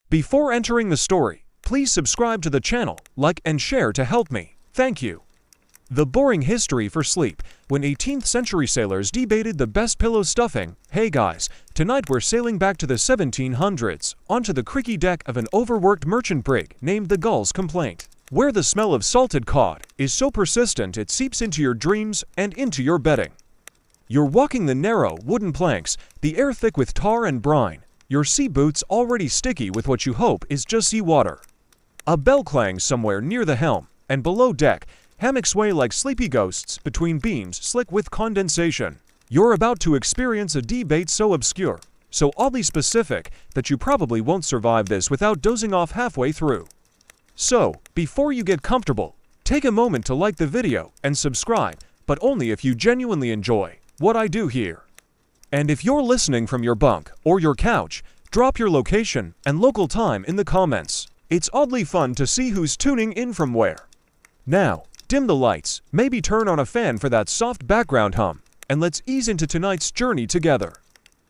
Before entering the story, please subscribe to the channel, like and share to help me. Thank you. The boring history for sleep. When 18th century sailors debated the best pillow stuffing, hey guys, tonight we're sailing back to the 1700s, onto the creaky deck of an overworked merchant brig named the Gull's Complaint, where the smell of salted cod is so persistent it seeps into your dreams and into your bedding. You're walking the narrow wooden planks, the air thick with tar and brine, your sea boots already sticky with what you hope is just seawater. A bell clangs somewhere near the helm, and below deck, hammocks sway like sleepy ghosts between beams slick with condensation. You're about to experience a debate so obscure, so oddly specific, that you probably won't survive this without dozing off halfway through. So, before you get comfortable, take a moment to like the video and subscribe, but only if you genuinely enjoy what I do here. And if you're listening from your bunk or your couch, drop your location and local time in the comments. It's oddly fun to see who's tuning in from where. Now, dim the lights, maybe turn on a fan for that soft background hum, and let's ease into tonight's journey together.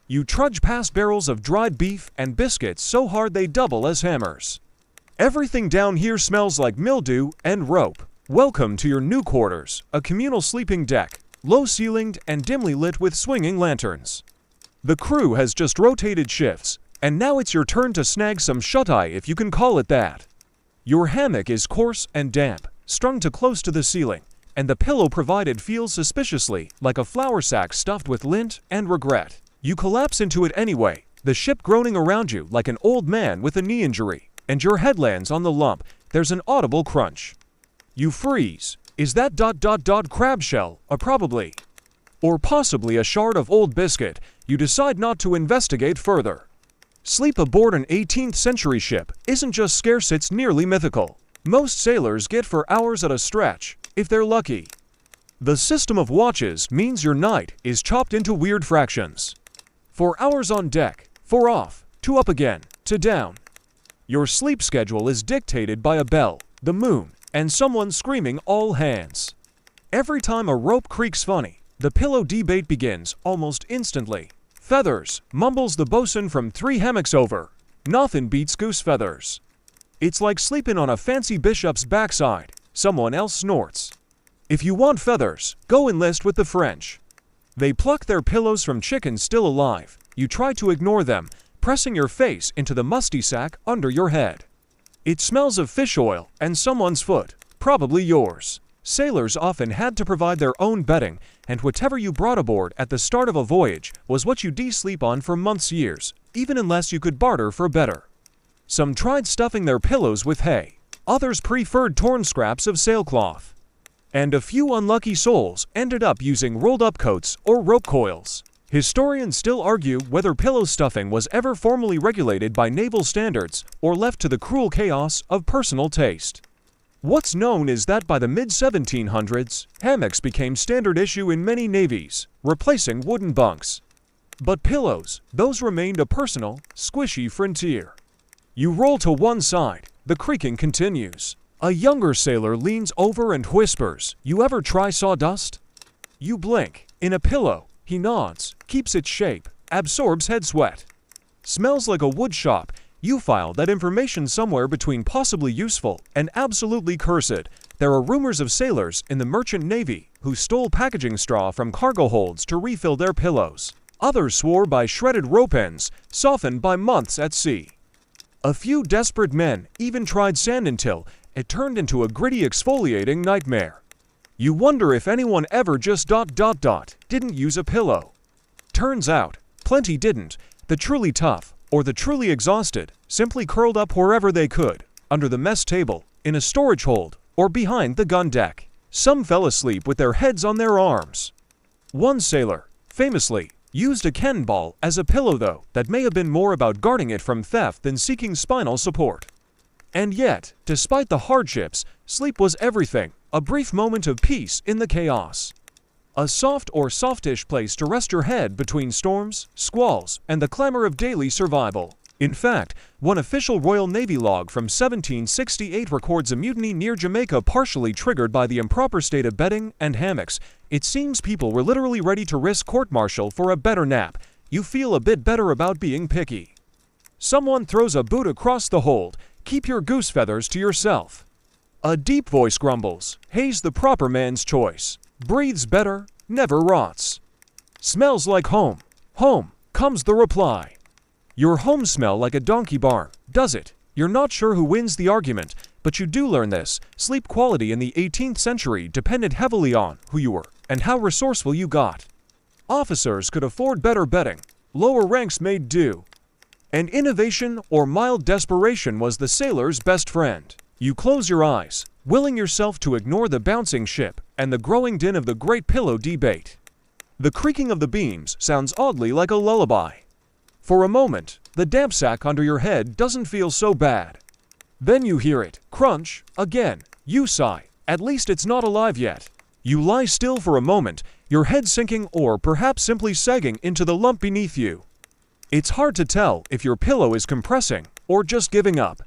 You trudge past barrels of dried beef and biscuits so hard they double as hammers. Everything down here smells like mildew and rope. Welcome to your new quarters, a communal sleeping deck, low-ceilinged and dimly lit with swinging lanterns. The crew has just rotated shifts, and now it's your turn to snag some shut-eye if you can call it that. Your hammock is coarse and damp, strung to close to the ceiling, and the pillow provided feels suspiciously like a flour sack stuffed with lint and regret. You collapse into it anyway, the ship groaning around you like an old man with a knee injury, and your head lands on the lump. There's an audible crunch. You freeze. Is that crab shell, probably? Or possibly a shard of old biscuit? You decide not to investigate further. Sleep aboard an 18th century ship isn't just scarce, it's nearly mythical. Most sailors get for hours at a stretch, if they're lucky. The system of watches means your night is chopped into weird fractions. 4 hours on deck, 4 off, 2 up again, to down. Your sleep schedule is dictated by a bell, the moon, and someone screaming all hands. Every time a rope creaks funny, the pillow debate begins almost instantly. Feathers, mumbles the bosun from 3 hammocks over. Nothin' beats goose feathers. It's like sleeping on a fancy bishop's backside. Someone else snorts. If you want feathers, go enlist with the French. They pluck their pillows from chickens still alive. You try to ignore them, pressing your face into the musty sack under your head. It smells of fish oil and someone's foot, probably yours. Sailors often had to provide their own bedding, and whatever you brought aboard at the start of a voyage was what you de-sleep on for months, years, even unless you could barter for better. Some tried stuffing their pillows with hay, others preferred torn scraps of sailcloth. And a few unlucky souls ended up using rolled-up coats or rope coils. Historians still argue whether pillow stuffing was ever formally regulated by naval standards or left to the cruel chaos of personal taste. What's known is that by the mid-1700s, hammocks became standard issue in many navies, replacing wooden bunks. But pillows, those remained a personal, squishy frontier. You roll to one side, the creaking continues. A younger sailor leans over and whispers, "You ever try sawdust?" You blink. In a pillow, he nods, keeps its shape, absorbs head sweat. Smells like a wood shop. You file that information somewhere between possibly useful and absolutely cursed. There are rumors of sailors in the merchant navy who stole packaging straw from cargo holds to refill their pillows. Others swore by shredded rope ends, softened by months at sea. A few desperate men even tried sand until it turned into a gritty exfoliating nightmare. You wonder if anyone ever just didn't use a pillow. Turns out, plenty didn't. The truly tough, or the truly exhausted, simply curled up wherever they could, under the mess table, in a storage hold, or behind the gun deck. Some fell asleep with their heads on their arms. One sailor, famously, used a cannonball as a pillow, though that may have been more about guarding it from theft than seeking spinal support. And yet, despite the hardships, sleep was everything, a brief moment of peace in the chaos. A soft or softish place to rest your head between storms, squalls, and the clamor of daily survival. In fact, one official Royal Navy log from 1768 records a mutiny near Jamaica partially triggered by the improper state of bedding and hammocks. It seems people were literally ready to risk court-martial for a better nap. You feel a bit better about being picky. Someone throws a boot across the hold. Keep your goose feathers to yourself. A deep voice grumbles. Hay's the proper man's choice. Breathes better, never rots. Smells like home. Home, comes the reply. Your home smell like a donkey barn, does it? You're not sure who wins the argument, but you do learn this. Sleep quality in the 18th century depended heavily on who you were and how resourceful you got. Officers could afford better bedding. Lower ranks made do. And innovation or mild desperation was the sailor's best friend. You close your eyes, willing yourself to ignore the bouncing ship and the growing din of the great pillow debate. The creaking of the beams sounds oddly like a lullaby. For a moment, the damp sack under your head doesn't feel so bad. Then you hear it crunch again. You sigh. At least it's not alive yet. You lie still for a moment, your head sinking or perhaps simply sagging into the lump beneath you. It's hard to tell if your pillow is compressing or just giving up.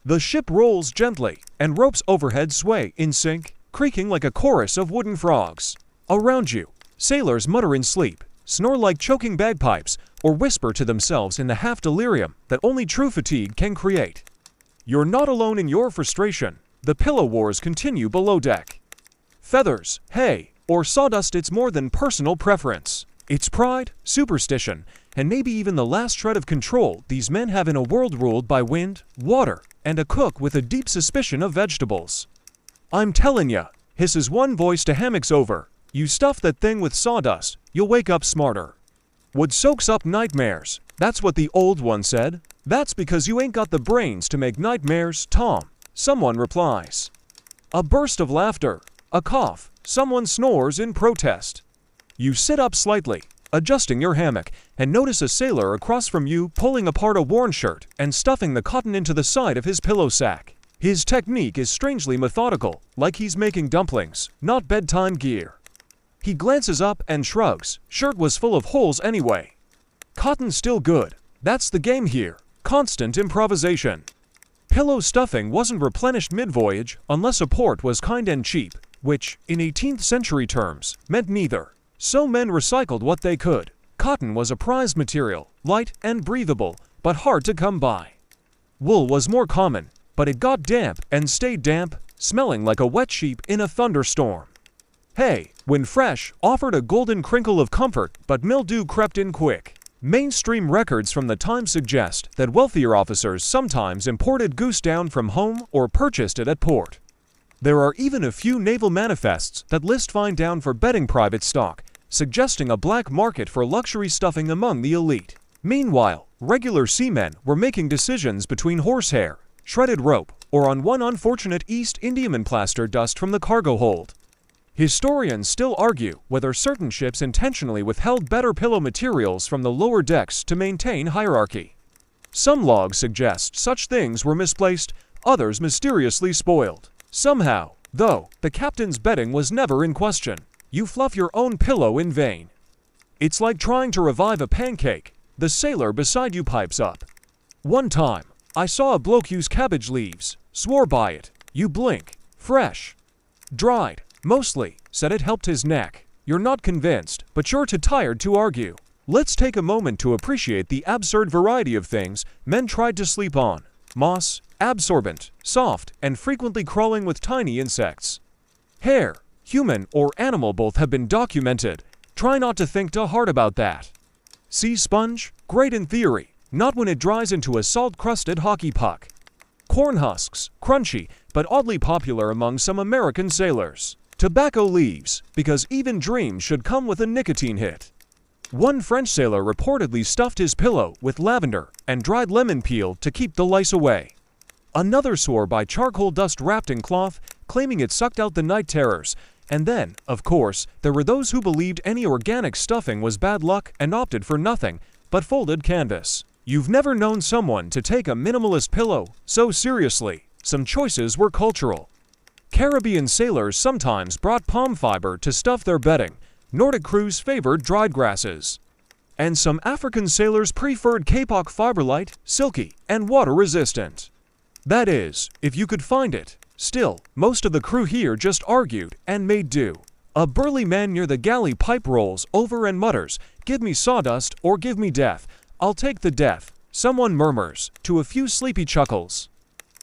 The ship rolls gently, and ropes overhead sway in sync, creaking like a chorus of wooden frogs. Around you, sailors mutter in sleep, snore like choking bagpipes, or whisper to themselves in the half-delirium that only true fatigue can create. You're not alone in your frustration. The pillow wars continue below deck. Feathers, hay, or sawdust, it's more than personal preference. It's pride, superstition, and maybe even the last shred of control these men have in a world ruled by wind, water, and a cook with a deep suspicion of vegetables. I'm tellin' ya, hisses one voice to hammocks over. You stuff that thing with sawdust, you'll wake up smarter. Wood soaks up nightmares, that's what the old one said. That's because you ain't got the brains to make nightmares, Tom, someone replies. A burst of laughter, a cough, someone snores in protest. You sit up slightly, adjusting your hammock, and notice a sailor across from you pulling apart a worn shirt and stuffing the cotton into the side of his pillow sack. His technique is strangely methodical, like he's making dumplings, not bedtime gear. He glances up and shrugs. Shirt was full of holes anyway. Cotton's still good. That's the game here. Constant improvisation. Pillow stuffing wasn't replenished mid-voyage unless a port was kind and cheap, which, in 18th century terms, meant neither. So men recycled what they could. Cotton was a prized material, light and breathable, but hard to come by. Wool was more common, but it got damp and stayed damp, smelling like a wet sheep in a thunderstorm. Hay, when fresh, offered a golden crinkle of comfort, but mildew crept in quick. Mainstream records from the time suggest that wealthier officers sometimes imported goose down from home or purchased it at port. There are even a few naval manifests that list fine down for bedding private stock, suggesting a black market for luxury stuffing among the elite. Meanwhile, regular seamen were making decisions between horsehair, shredded rope, or on one unfortunate East Indiaman plaster dust from the cargo hold. Historians still argue whether certain ships intentionally withheld better pillow materials from the lower decks to maintain hierarchy. Some logs suggest such things were misplaced, others mysteriously spoiled. Somehow, though, the captain's bedding was never in question. You fluff your own pillow in vain. It's like trying to revive a pancake. The sailor beside you pipes up. One time, I saw a bloke use cabbage leaves. Swore by it. You blink. Fresh. Dried. Mostly. Said it helped his neck. You're not convinced, but you're too tired to argue. Let's take a moment to appreciate the absurd variety of things men tried to sleep on. Moss, absorbent, soft, and frequently crawling with tiny insects. Hair, human or animal, both have been documented. Try not to think too hard about that. Sea sponge, great in theory, not when it dries into a salt-crusted hockey puck. Corn husks, crunchy, but oddly popular among some American sailors. Tobacco leaves, because even dreams should come with a nicotine hit. One French sailor reportedly stuffed his pillow with lavender and dried lemon peel to keep the lice away. Another swore by charcoal dust wrapped in cloth, claiming it sucked out the night terrors. And then, of course, there were those who believed any organic stuffing was bad luck and opted for nothing but folded canvas. You've never known someone to take a minimalist pillow so seriously. Some choices were cultural. Caribbean sailors sometimes brought palm fiber to stuff their bedding. Nordic crews favored dried grasses. And some African sailors preferred kapok fiber, light, silky, and water-resistant. That is, if you could find it. Still, most of the crew here just argued and made do. A burly man near the galley pipe rolls over and mutters, "Give me sawdust or give me death. I'll take the death." Someone murmurs, to a few sleepy chuckles.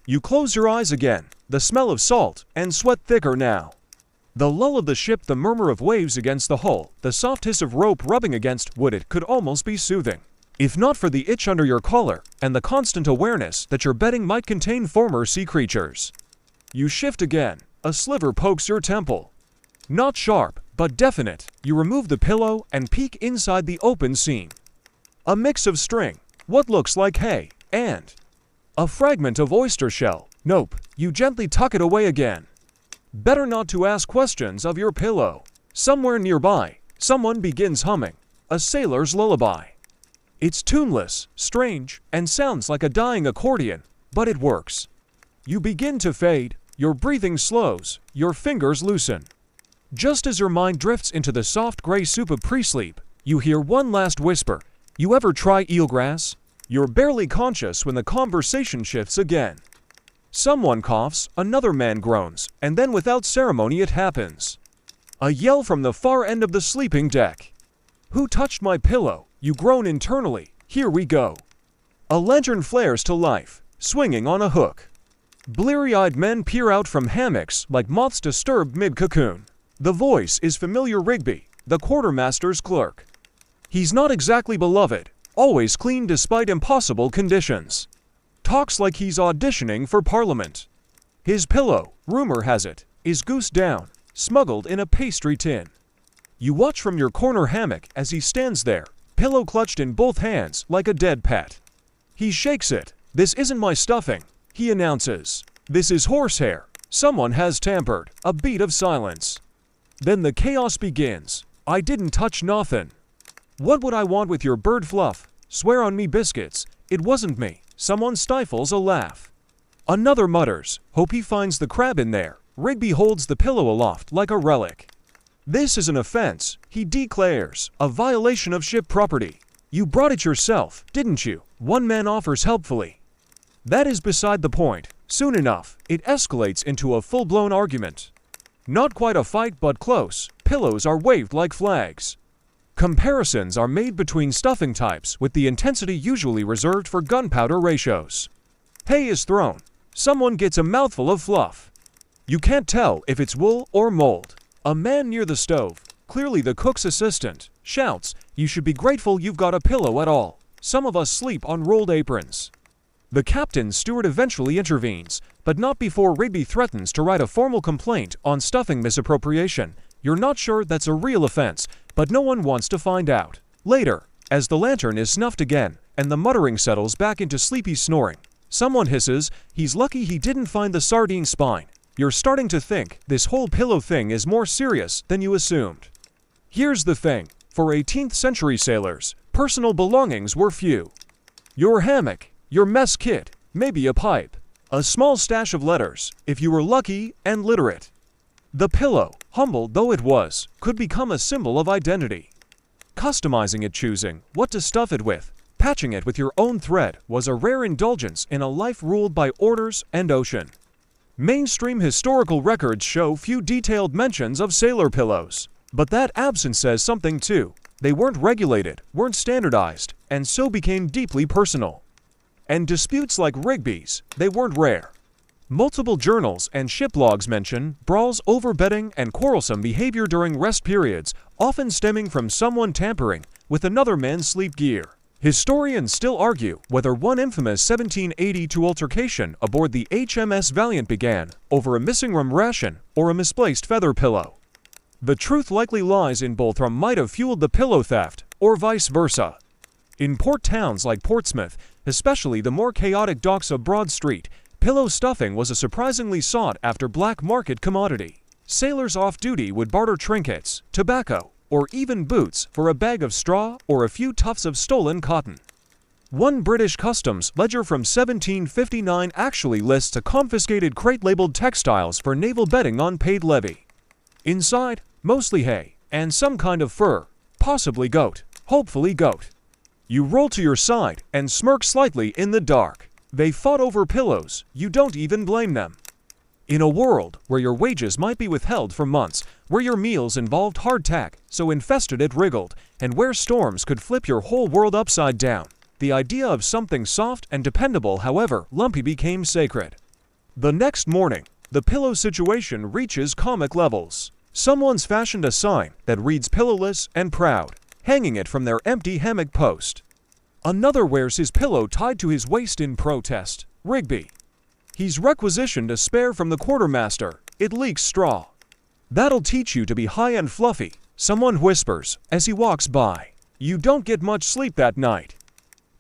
You close your eyes again, the smell of salt and sweat thicker now. The lull of the ship, the murmur of waves against the hull, the soft hiss of rope rubbing against wood, it could almost be soothing. If not for the itch under your collar and the constant awareness that your bedding might contain former sea creatures. You shift again, a sliver pokes your temple. Not sharp, but definite, you remove the pillow and peek inside the open seam. A mix of string, what looks like hay, and a fragment of oyster shell. Nope, you gently tuck it away again. Better not to ask questions of your pillow. Somewhere nearby, someone begins humming a sailor's lullaby. It's tuneless, strange, and sounds like a dying accordion, but it works. You begin to fade, your breathing slows, your fingers loosen. Just as your mind drifts into the soft gray soup of pre-sleep, you hear one last whisper. You ever try eelgrass? You're barely conscious when the conversation shifts again. Someone coughs, another man groans, and then without ceremony it happens. A yell from the far end of the sleeping deck. Who touched my pillow? You groan internally. Here we go. A lantern flares to life, swinging on a hook. Bleary-eyed men peer out from hammocks like moths disturbed mid-cocoon. The voice is familiar Rigby, the quartermaster's clerk. He's not exactly beloved, always clean despite impossible conditions. Talks like he's auditioning for Parliament. His pillow, rumor has it, is goose down, smuggled in a pastry tin. You watch from your corner hammock as he stands there, pillow clutched in both hands like a dead pet. He shakes it. This isn't my stuffing, he announces. This is horsehair. Someone has tampered. A beat of silence. Then the chaos begins. I didn't touch nothin'. What would I want with your bird fluff? Swear on me biscuits. It wasn't me. Someone stifles a laugh. Another mutters, hope he finds the crab in there. Rigby holds the pillow aloft like a relic. This is an offense, he declares, a violation of ship property. You brought it yourself, didn't you? One man offers helpfully. That is beside the point. Soon enough, it escalates into a full-blown argument. Not quite a fight, but close. Pillows are waved like flags. Comparisons are made between stuffing types with the intensity usually reserved for gunpowder ratios. Hay is thrown. Someone gets a mouthful of fluff. You can't tell if it's wool or mold. A man near the stove, clearly the cook's assistant, shouts, "You should be grateful you've got a pillow at all. Some of us sleep on rolled aprons." The captain's steward eventually intervenes, but not before Rigby threatens to write a formal complaint on stuffing misappropriation. You're not sure that's a real offense, but no one wants to find out. Later, as the lantern is snuffed again, and the muttering settles back into sleepy snoring, someone hisses, "He's lucky he didn't find the sardine spine." You're starting to think this whole pillow thing is more serious than you assumed. Here's the thing. For 18th century sailors, personal belongings were few. Your hammock, your mess kit, maybe a pipe, a small stash of letters, if you were lucky and literate. The pillow, humble though it was, could become a symbol of identity. Customizing it, choosing what to stuff it with, patching it with your own thread was a rare indulgence in a life ruled by orders and ocean. Mainstream historical records show few detailed mentions of sailor pillows. But that absence says something too. They weren't regulated, weren't standardized, and so became deeply personal. And disputes like Rigby's, they weren't rare. Multiple journals and ship logs mention brawls over bedding and quarrelsome behavior during rest periods, often stemming from someone tampering with another man's sleep gear. Historians still argue whether one infamous 1782 altercation aboard the HMS Valiant began over a missing rum ration or a misplaced feather pillow. The truth likely lies in both or might have fueled the pillow theft, or vice versa. In port towns like Portsmouth, especially the more chaotic docks of Broad Street, pillow stuffing was a surprisingly sought-after black market commodity. Sailors off-duty would barter trinkets, tobacco, or even boots for a bag of straw or a few tufts of stolen cotton. One British customs ledger from 1759 actually lists a confiscated crate labeled textiles for naval bedding on paid levy. Inside, mostly hay, and some kind of fur, possibly goat, hopefully goat. You roll to your side and smirk slightly in the dark. They fought over pillows, you don't even blame them. In a world where your wages might be withheld for months, where your meals involved hardtack, so infested it wriggled, and where storms could flip your whole world upside down, The idea of something soft and dependable, however lumpy, became sacred. The next morning, the pillow situation reaches comic levels. Someone's fashioned a sign that reads "Pillowless and Proud," hanging it from their empty hammock post. Another wears his pillow tied to his waist in protest. Rigby. He's requisitioned a spare from the quartermaster. It leaks straw. "That'll teach you to be high and fluffy," someone whispers as he walks by. You don't get much sleep that night.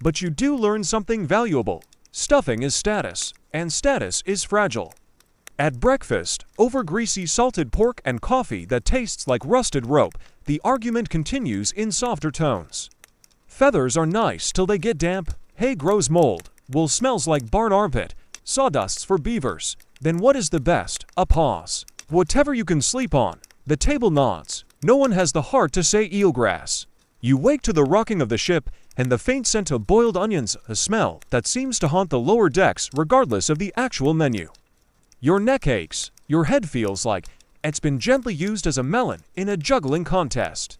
But you do learn something valuable. Stuffing is status, and status is fragile. At breakfast, over greasy salted pork and coffee that tastes like rusted rope, the argument continues in softer tones. Feathers are nice till they get damp, hay grows mold, wool smells like barn armpit, sawdust's for beavers. Then what is the best? A pause. Whatever you can sleep on. The table nods. No one has the heart to say eelgrass. You wake to the rocking of the ship and the faint scent of boiled onions, a smell that seems to haunt the lower decks regardless of the actual menu. Your neck aches. Your head feels like it's been gently used as a melon in a juggling contest.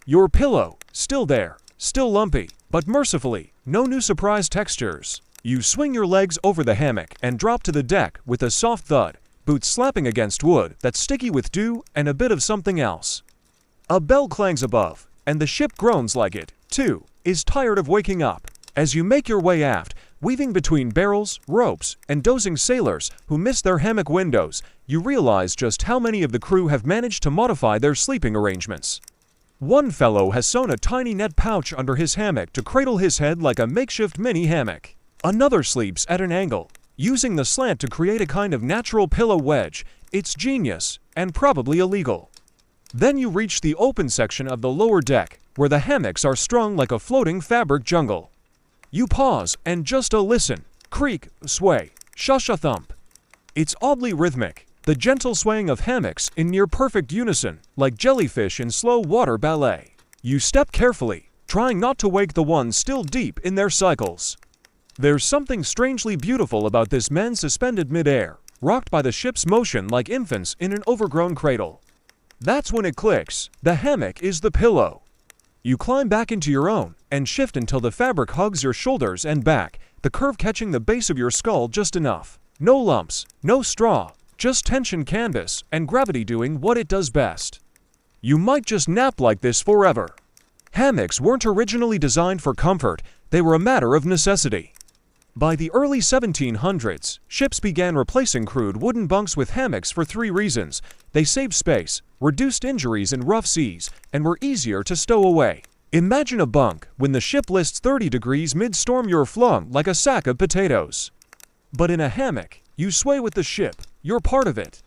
Your pillow, still there, still lumpy, but mercifully, no new surprise textures. You swing your legs over the hammock and drop to the deck with a soft thud, boots slapping against wood that's sticky with dew and a bit of something else. A bell clangs above, and the ship groans like it, too, is tired of waking up. As you make your way aft, weaving between barrels, ropes, and dozing sailors who miss their hammock windows, you realize just how many of the crew have managed to modify their sleeping arrangements. One fellow has sewn a tiny net pouch under his hammock to cradle his head like a makeshift mini hammock. Another sleeps at an angle, using the slant to create a kind of natural pillow wedge. It's genius, and probably illegal. Then you reach the open section of the lower deck, where the hammocks are strung like a floating fabric jungle. You pause and just listen. Creak, sway, shush-a-thump. It's oddly rhythmic, the gentle swaying of hammocks in near-perfect unison, like jellyfish in slow water ballet. You step carefully, trying not to wake the ones still deep in their cycles. There's something strangely beautiful about this men suspended mid-air, rocked by the ship's motion like infants in an overgrown cradle. That's when it clicks. The hammock is the pillow. You climb back into your own and shift until the fabric hugs your shoulders and back, the curve catching the base of your skull just enough. No lumps, no straw, just tension canvas and gravity doing what it does best. You might just nap like this forever. Hammocks weren't originally designed for comfort, they were a matter of necessity. By the early 1700s, ships began replacing crude wooden bunks with hammocks for 3 reasons. They saved space, reduced injuries in rough seas, and were easier to stow away. Imagine a bunk. When the ship lists 30 degrees mid-storm, you're flung like a sack of potatoes. But in a hammock, you sway with the ship. You're part of it.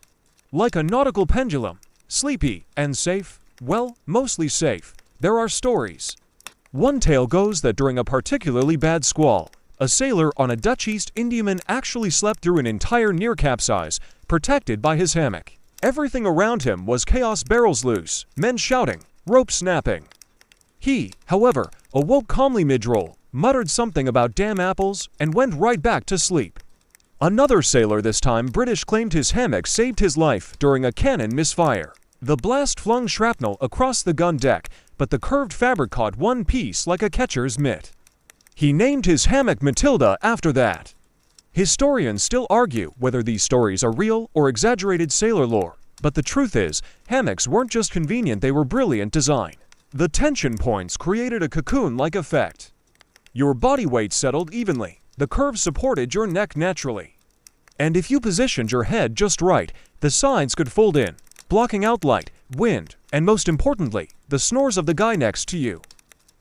Like a nautical pendulum. Sleepy and safe. Well, mostly safe. There are stories. One tale goes that during a particularly bad squall, a sailor on a Dutch East Indiaman actually slept through an entire near capsize, protected by his hammock. Everything around him was chaos, barrels loose, men shouting, ropes snapping. He, however, awoke calmly mid-roll, muttered something about damn apples, and went right back to sleep. Another sailor, this time British, claimed his hammock saved his life during a cannon misfire. The blast flung shrapnel across the gun deck, but the curved fabric caught one piece like a catcher's mitt. He named his hammock Matilda after that. Historians still argue whether these stories are real or exaggerated sailor lore, but the truth is, hammocks weren't just convenient, they were brilliant design. The tension points created a cocoon-like effect. Your body weight settled evenly, the curves supported your neck naturally. And if you positioned your head just right, the sides could fold in, blocking out light, wind, and most importantly, the snores of the guy next to you.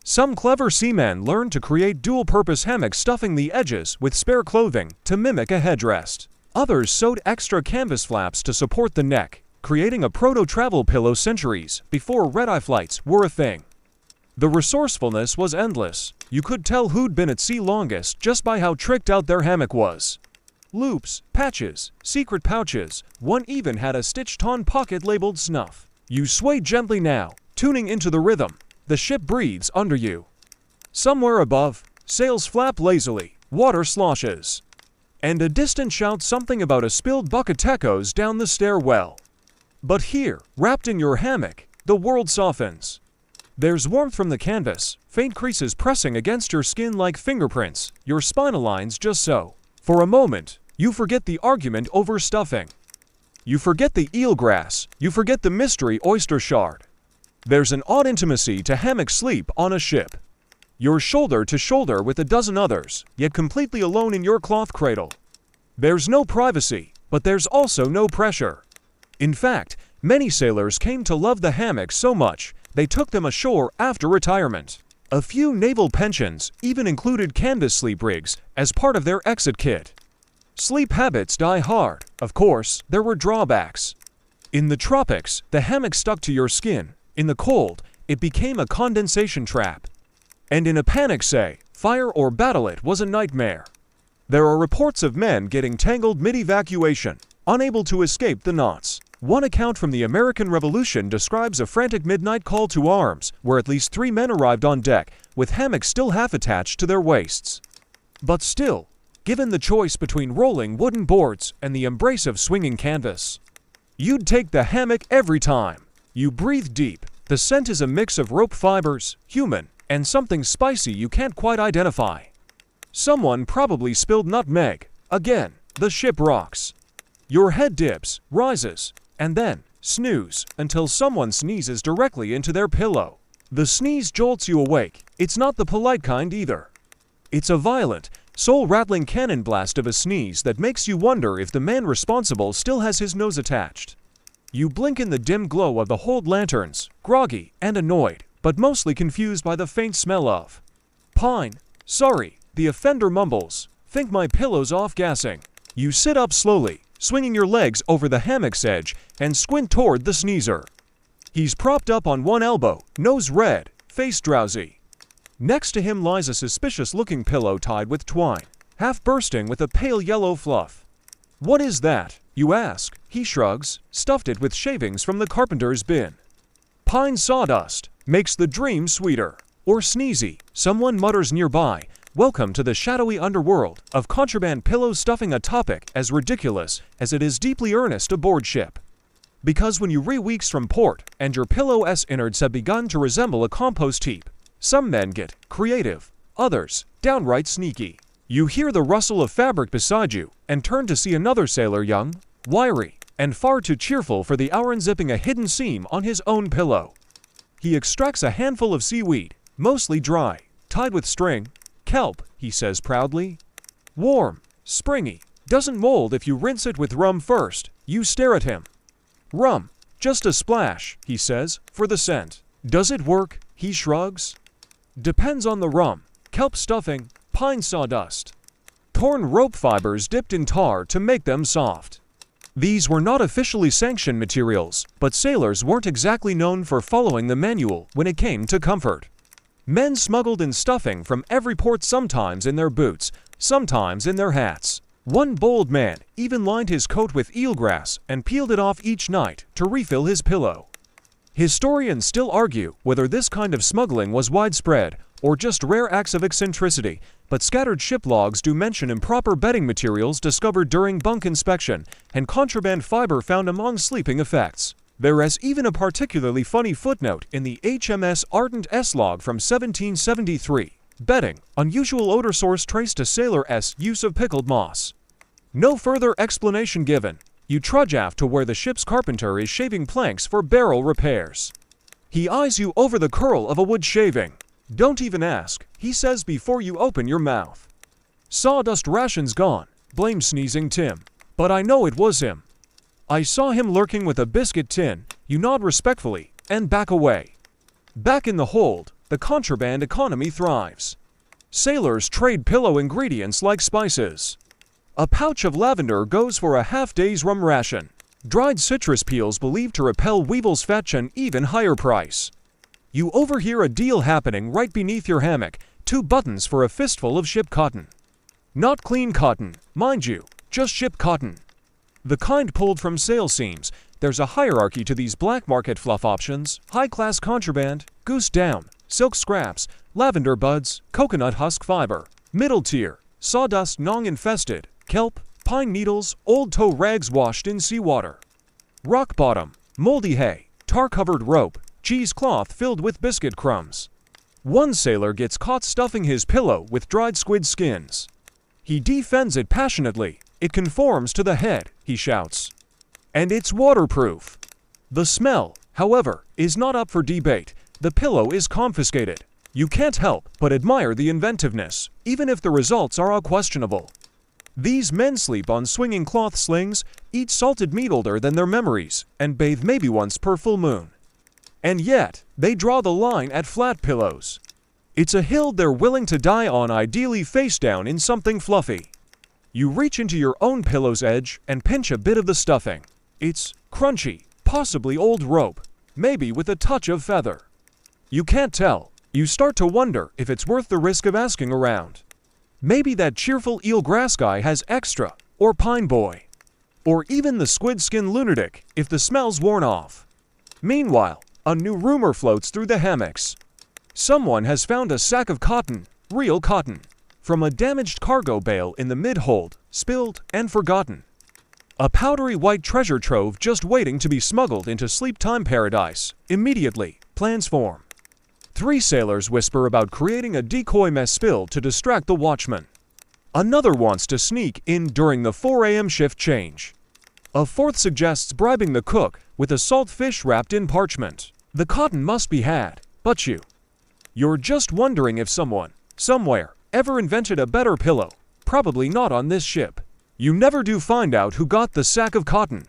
Some clever seamen learned to create dual-purpose hammocks, stuffing the edges with spare clothing to mimic a headrest. Others sewed extra canvas flaps to support the neck, creating a proto-travel pillow centuries before red-eye flights were a thing. The resourcefulness was endless. You could tell who'd been at sea longest just by how tricked out their hammock was. Loops, patches, secret pouches, one even had a stitched-on pocket labeled snuff. You sway gently now, tuning into the rhythm. The ship breathes under you. Somewhere above, sails flap lazily, water sloshes. And a distant shout something about a spilled bucket echoes down the stairwell. But here, wrapped in your hammock, the world softens. There's warmth from the canvas, faint creases pressing against your skin like fingerprints, your spinal lines just so. For a moment, you forget the argument over stuffing. You forget the eelgrass, you forget the mystery oyster shard. There's an odd intimacy to hammock sleep on a ship. You're shoulder to shoulder with a dozen others, yet completely alone in your cloth cradle. There's no privacy, but there's also no pressure. In fact, many sailors came to love the hammock so much, they took them ashore after retirement. A few naval pensions even included canvas sleep rigs as part of their exit kit. Sleep habits die hard. Of course, there were drawbacks. In the tropics, the hammock stuck to your skin. In the cold, it became a condensation trap. And in a panic, say, fire or battle, it was a nightmare. There are reports of men getting tangled mid-evacuation, unable to escape the knots. One account from the American Revolution describes a frantic midnight call to arms, where at least 3 men arrived on deck, with hammocks still half attached to their waists. But still, given the choice between rolling wooden boards and the embrace of swinging canvas, you'd take the hammock every time. You breathe deep. The scent is a mix of rope fibers, human, and something spicy you can't quite identify. Someone probably spilled nutmeg. Again, the ship rocks. Your head dips, rises, and then snooze until someone sneezes directly into their pillow. The sneeze jolts you awake. It's not the polite kind either. It's a violent, soul-rattling cannon blast of a sneeze that makes you wonder if the man responsible still has his nose attached. You blink in the dim glow of the hold lanterns, groggy and annoyed, but mostly confused by the faint smell of pine. Sorry, the offender mumbles. Think my pillow's off gassing. You sit up slowly, swinging your legs over the hammock's edge, and squint toward the sneezer. He's propped up on one elbow, nose red, face drowsy. Next to him lies a suspicious-looking pillow tied with twine, half bursting with a pale yellow fluff. What is that? You ask. He shrugs, stuffed it with shavings from the carpenter's bin. Pine sawdust makes the dream sweeter. Or sneezy, someone mutters nearby. Welcome to the shadowy underworld of contraband pillow stuffing, a topic as ridiculous as it is deeply earnest aboard ship. Because when you re-weeks from port and your pillow's innards have begun to resemble a compost heap, some men get creative, others downright sneaky. You hear the rustle of fabric beside you and turn to see another sailor, young, wiry, and far too cheerful for the hour, unzipping a hidden seam on his own pillow. He extracts a handful of seaweed, mostly dry, tied with string. Kelp, he says proudly. Warm, springy, doesn't mold if you rinse it with rum first. You stare at him. Rum, just a splash, he says, for the scent. Does it work? He shrugs. Depends on the rum. Kelp stuffing, pine sawdust. Torn rope fibers dipped in tar to make them soft. These were not officially sanctioned materials, but sailors weren't exactly known for following the manual when it came to comfort. Men smuggled in stuffing from every port, sometimes in their boots, sometimes in their hats. One bold man even lined his coat with eelgrass and peeled it off each night to refill his pillow. Historians still argue whether this kind of smuggling was widespread or just rare acts of eccentricity, but scattered ship logs do mention improper bedding materials discovered during bunk inspection and contraband fiber found among sleeping effects. There is even a particularly funny footnote in the HMS Ardent S log from 1773. Bedding, unusual odor source traced to sailor's use of pickled moss. No further explanation given. You trudge aft to where the ship's carpenter is shaving planks for barrel repairs. He eyes you over the curl of a wood shaving. Don't even ask, he says before you open your mouth. Sawdust rations gone, blame sneezing Tim. But I know it was him. I saw him lurking with a biscuit tin. You nod respectfully and back away. Back in the hold, the contraband economy thrives. Sailors trade pillow ingredients like spices. A pouch of lavender goes for a half-day's rum ration. Dried citrus peels believed to repel weevils fetch an even higher price. You overhear a deal happening right beneath your hammock. 2 buttons for a fistful of ship cotton. Not clean cotton, mind you, just ship cotton. The kind pulled from sail seams. There's a hierarchy to these black market fluff options. High-class contraband, goose down, silk scraps, lavender buds, coconut husk fiber. Middle tier, sawdust nong-infested, kelp, pine needles, old tow rags washed in seawater. Rock bottom, moldy hay, tar-covered rope, cheesecloth filled with biscuit crumbs. One sailor gets caught stuffing his pillow with dried squid skins. He defends it passionately. "It conforms to the head," he shouts. "And it's waterproof." The smell, however, is not up for debate. The pillow is confiscated. You can't help but admire the inventiveness, even if the results are questionable. These men sleep on swinging cloth slings, eat salted meat older than their memories, and bathe maybe once per full moon. And yet, they draw the line at flat pillows. It's a hill they're willing to die on, ideally face down in something fluffy. You reach into your own pillow's edge and pinch a bit of the stuffing. It's crunchy, possibly old rope, maybe with a touch of feather. You can't tell. You start to wonder if it's worth the risk of asking around. Maybe that cheerful eelgrass guy has extra, or pine boy, or even the squid skin lunatic if the smell's worn off. Meanwhile, a new rumor floats through the hammocks. Someone has found a sack of cotton, real cotton, from a damaged cargo bale in the mid-hold, spilled and forgotten. A powdery white treasure trove just waiting to be smuggled into sleep-time paradise. Immediately, plans form. 3 sailors whisper about creating a decoy mess spill to distract the watchman. Another wants to sneak in during the 4 a.m. shift change. A 4th suggests bribing the cook with a salt fish wrapped in parchment. The cotton must be had, but you're just wondering if someone, somewhere, ever invented a better pillow. Probably not on this ship. You never do find out who got the sack of cotton.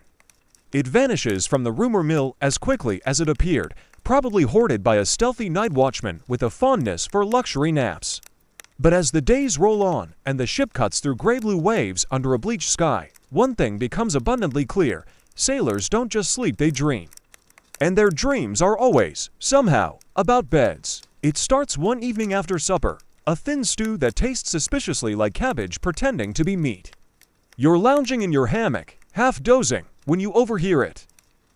It vanishes from the rumor mill as quickly as it appeared, probably hoarded by a stealthy night watchman with a fondness for luxury naps. But as the days roll on and the ship cuts through gray blue waves under a bleached sky, one thing becomes abundantly clear: sailors don't just sleep, they dream. And their dreams are always, somehow, about beds. It starts one evening after supper, a thin stew that tastes suspiciously like cabbage pretending to be meat. You're lounging in your hammock, half dozing, when you overhear it.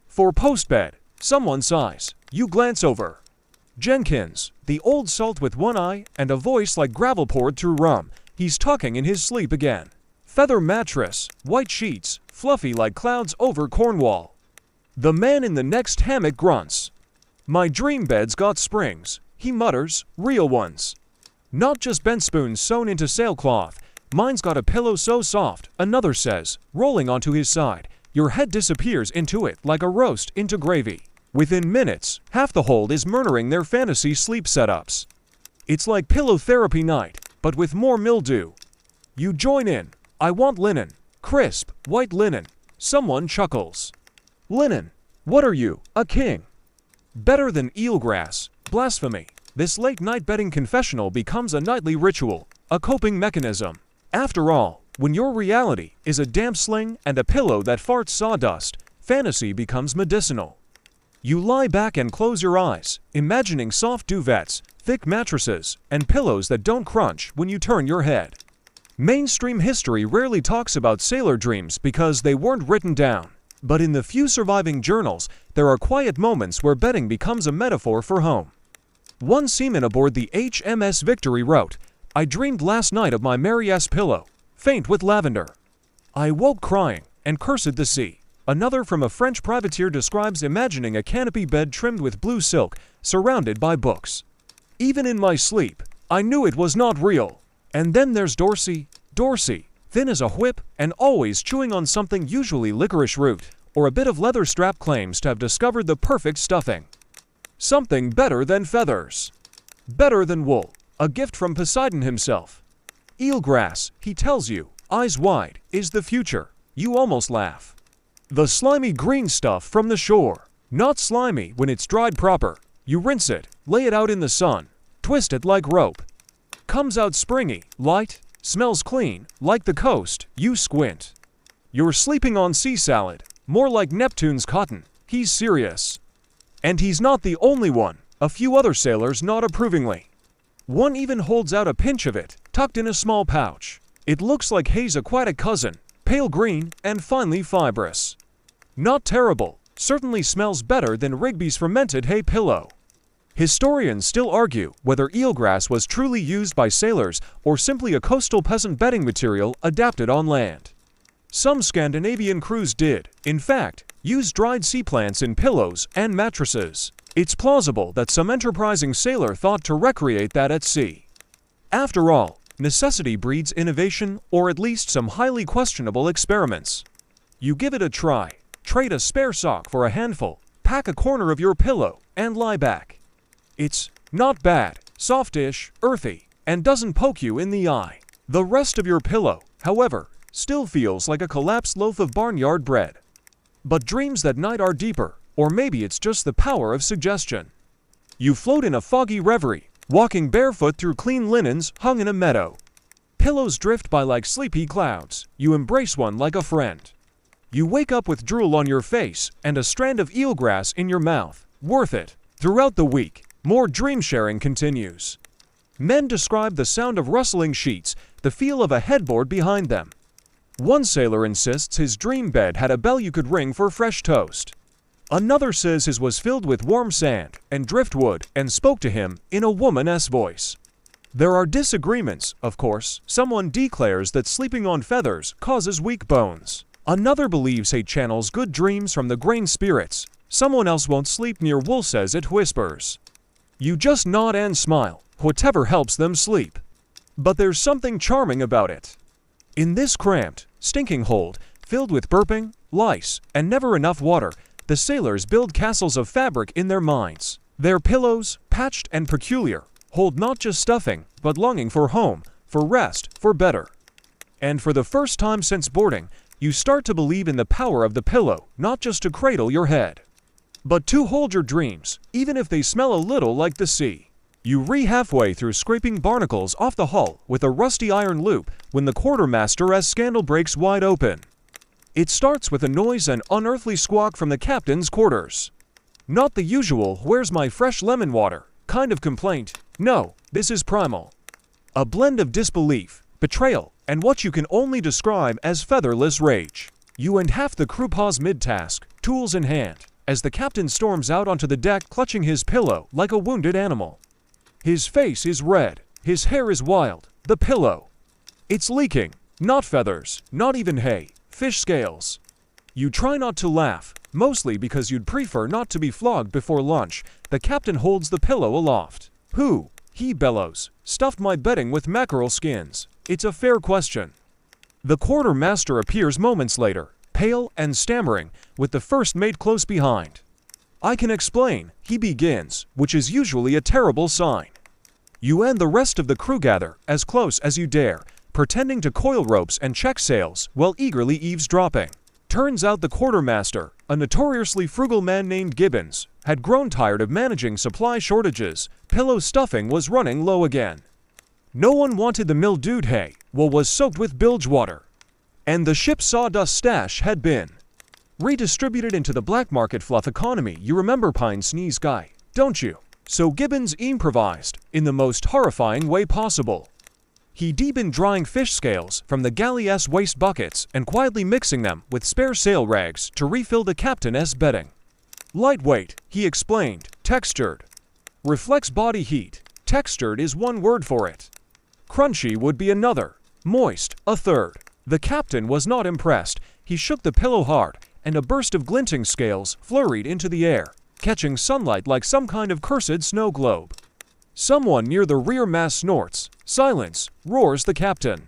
For post-bed, someone sighs. You glance over. Jenkins, the old salt with one eye and a voice like gravel poured through rum. He's talking in his sleep again. Feather mattress, white sheets, fluffy like clouds over Cornwall. The man in the next hammock grunts. "My dream bed's got springs," he mutters, "real ones. Not just bent spoons sewn into sailcloth. Mine's got a pillow so soft," another says, rolling onto his side. Your head disappears into it like a roast into gravy. Within minutes, half the hold is murdering their fantasy sleep setups. It's like pillow therapy night, but with more mildew. You join in. "I want linen. Crisp, white linen." Someone chuckles. "Linen? What are you, a king?" Better than eelgrass. Blasphemy. This late-night bedding confessional becomes a nightly ritual, a coping mechanism. After all, when your reality is a damp sling and a pillow that farts sawdust, fantasy becomes medicinal. You lie back and close your eyes, imagining soft duvets, thick mattresses, and pillows that don't crunch when you turn your head. Mainstream history rarely talks about sailor dreams because they weren't written down. But in the few surviving journals, there are quiet moments where bedding becomes a metaphor for home. One seaman aboard the HMS Victory wrote, "I dreamed last night of my Mary-S pillow, faint with lavender. I woke crying and cursed the sea." Another from a French privateer describes imagining a canopy bed trimmed with blue silk, surrounded by books. "Even in my sleep, I knew it was not real." And then there's Dorsey, thin as a whip and always chewing on something, usually licorice root, or a bit of leather strap, claims to have discovered the perfect stuffing. Something better than feathers. Better than wool, a gift from Poseidon himself. Eelgrass, he tells you, eyes wide, is the future. You almost laugh. The slimy green stuff from the shore. Not slimy when it's dried proper. You rinse it, lay it out in the sun, twist it like rope. Comes out springy, light, smells clean, like the coast. You squint. You're sleeping on sea salad, more like Neptune's cotton. He's serious. And he's not the only one. A few other sailors nod approvingly. One even holds out a pinch of it, tucked in a small pouch. It looks like Hayes' aquatic cousin, pale green and finely fibrous. Not terrible, certainly smells better than Rigby's fermented hay pillow. Historians still argue whether eelgrass was truly used by sailors or simply a coastal peasant bedding material adapted on land. Some Scandinavian crews did, in fact, use dried sea plants in pillows and mattresses. It's plausible that some enterprising sailor thought to recreate that at sea. After all, necessity breeds innovation, or at least some highly questionable experiments. You give it a try, trade a spare sock for a handful, pack a corner of your pillow, and lie back. It's not bad, softish, earthy, and doesn't poke you in the eye. The rest of your pillow, however, still feels like a collapsed loaf of barnyard bread. But dreams that night are deeper, or maybe it's just the power of suggestion. You float in a foggy reverie, walking barefoot through clean linens hung in a meadow. Pillows drift by like sleepy clouds. You embrace one like a friend. You wake up with drool on your face and a strand of eelgrass in your mouth. Worth it. Throughout the week, more dream sharing continues. Men describe the sound of rustling sheets, the feel of a headboard behind them. One sailor insists his dream bed had a bell you could ring for fresh toast. Another says his was filled with warm sand and driftwood and spoke to him in a woman's voice. There are disagreements, of course. Someone declares that sleeping on feathers causes weak bones. Another believes he channels good dreams from the grain spirits. Someone else won't sleep near wool, says it whispers. You just nod and smile, whatever helps them sleep. But there's something charming about it. In this cramped, stinking hold, filled with burping, lice, and never enough water, the sailors build castles of fabric in their minds. Their pillows, patched and peculiar, hold not just stuffing, but longing for home, for rest, for better. And for the first time since boarding, you start to believe in the power of the pillow, not just to cradle your head, but to hold your dreams, even if they smell a little like the sea. You halfway through scraping barnacles off the hull with a rusty iron loop when the quartermaster's scandal breaks wide open. It starts with a noise and unearthly squawk from the captain's quarters. Not the usual "where's my fresh lemon water" kind of complaint. No, this is primal. A blend of disbelief, betrayal, and what you can only describe as featherless rage. You and half the crew pause mid-task, tools in hand, as the captain storms out onto the deck clutching his pillow like a wounded animal. His face is red, his hair is wild, the pillow. It's leaking, not feathers, not even hay, fish scales. You try not to laugh, mostly because you'd prefer not to be flogged before lunch. The captain holds the pillow aloft. Who, he bellows, stuffed my bedding with mackerel skins? It's a fair question. The quartermaster appears moments later, pale and stammering, with the first mate close behind. I can explain, he begins, which is usually a terrible sign. You and the rest of the crew gather, as close as you dare, pretending to coil ropes and check sails while eagerly eavesdropping. Turns out the quartermaster, a notoriously frugal man named Gibbons, had grown tired of managing supply shortages. Pillow stuffing was running low again. No one wanted the mildewed hay, what was soaked with bilge water. And the ship's sawdust stash had been redistributed into the black market fluff economy. You remember Pine Sneeze Guy, don't you? So Gibbons improvised, in the most horrifying way possible. He deepened drying fish scales from the galley's waste buckets and quietly mixing them with spare sail rags to refill the captain's bedding. Lightweight, he explained, textured. Reflects body heat. Textured is one word for it. Crunchy would be another. Moist, a third. The captain was not impressed. He shook the pillow hard, and a burst of glinting scales flurried into the air, catching sunlight like some kind of cursed snow globe. Someone near the rear mast snorts. Silence, roars the captain.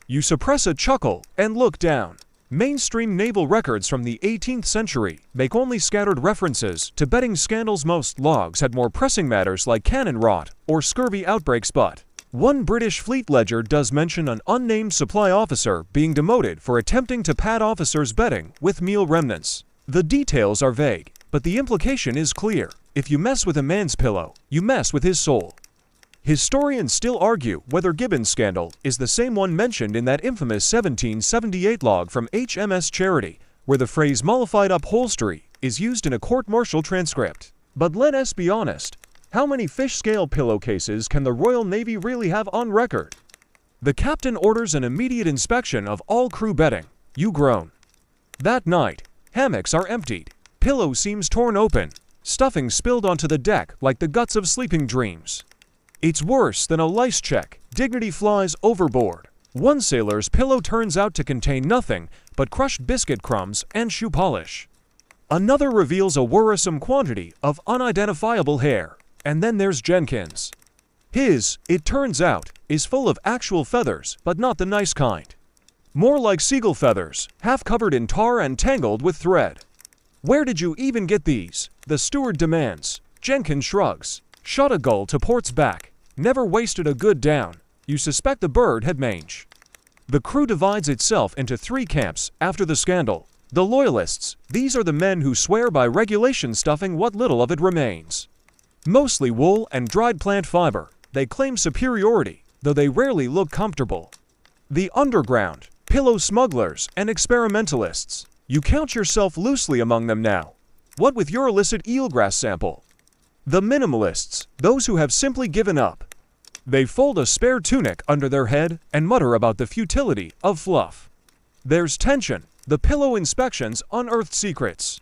You suppress a chuckle and look down. Mainstream naval records from the 18th century make only scattered references to betting scandals. Most logs had more pressing matters like cannon rot or scurvy outbreaks, but one British fleet ledger does mention an unnamed supply officer being demoted for attempting to pad officers' bedding with meal remnants. The details are vague, but the implication is clear. If you mess with a man's pillow, you mess with his soul. Historians still argue whether Gibbons' scandal is the same one mentioned in that infamous 1778 log from HMS Charity, where the phrase mollified upholstery is used in a court-martial transcript. But let us be honest, how many fish scale pillowcases can the Royal Navy really have on record? The captain orders an immediate inspection of all crew bedding. You groan. That night, hammocks are emptied. Pillow seams torn open. Stuffing spilled onto the deck like the guts of sleeping dreams. It's worse than a lice check. Dignity flies overboard. One sailor's pillow turns out to contain nothing but crushed biscuit crumbs and shoe polish. Another reveals a worrisome quantity of unidentifiable hair. And then there's Jenkins. His, it turns out, is full of actual feathers, but not the nice kind. More like seagull feathers, half covered in tar and tangled with thread. Where did you even get these? The steward demands. Jenkins shrugs. Shot a gull to port's back. Never wasted a good down. You suspect the bird had mange. The crew divides itself into three camps after the scandal. The loyalists, these are the men who swear by regulation stuffing what little of it remains. Mostly wool and dried plant fiber, they claim superiority, though they rarely look comfortable. The underground, pillow smugglers and experimentalists, you count yourself loosely among them now. What with your illicit eelgrass sample? The minimalists, those who have simply given up. They fold a spare tunic under their head and mutter about the futility of fluff. There's tension. The pillow inspections unearthed secrets.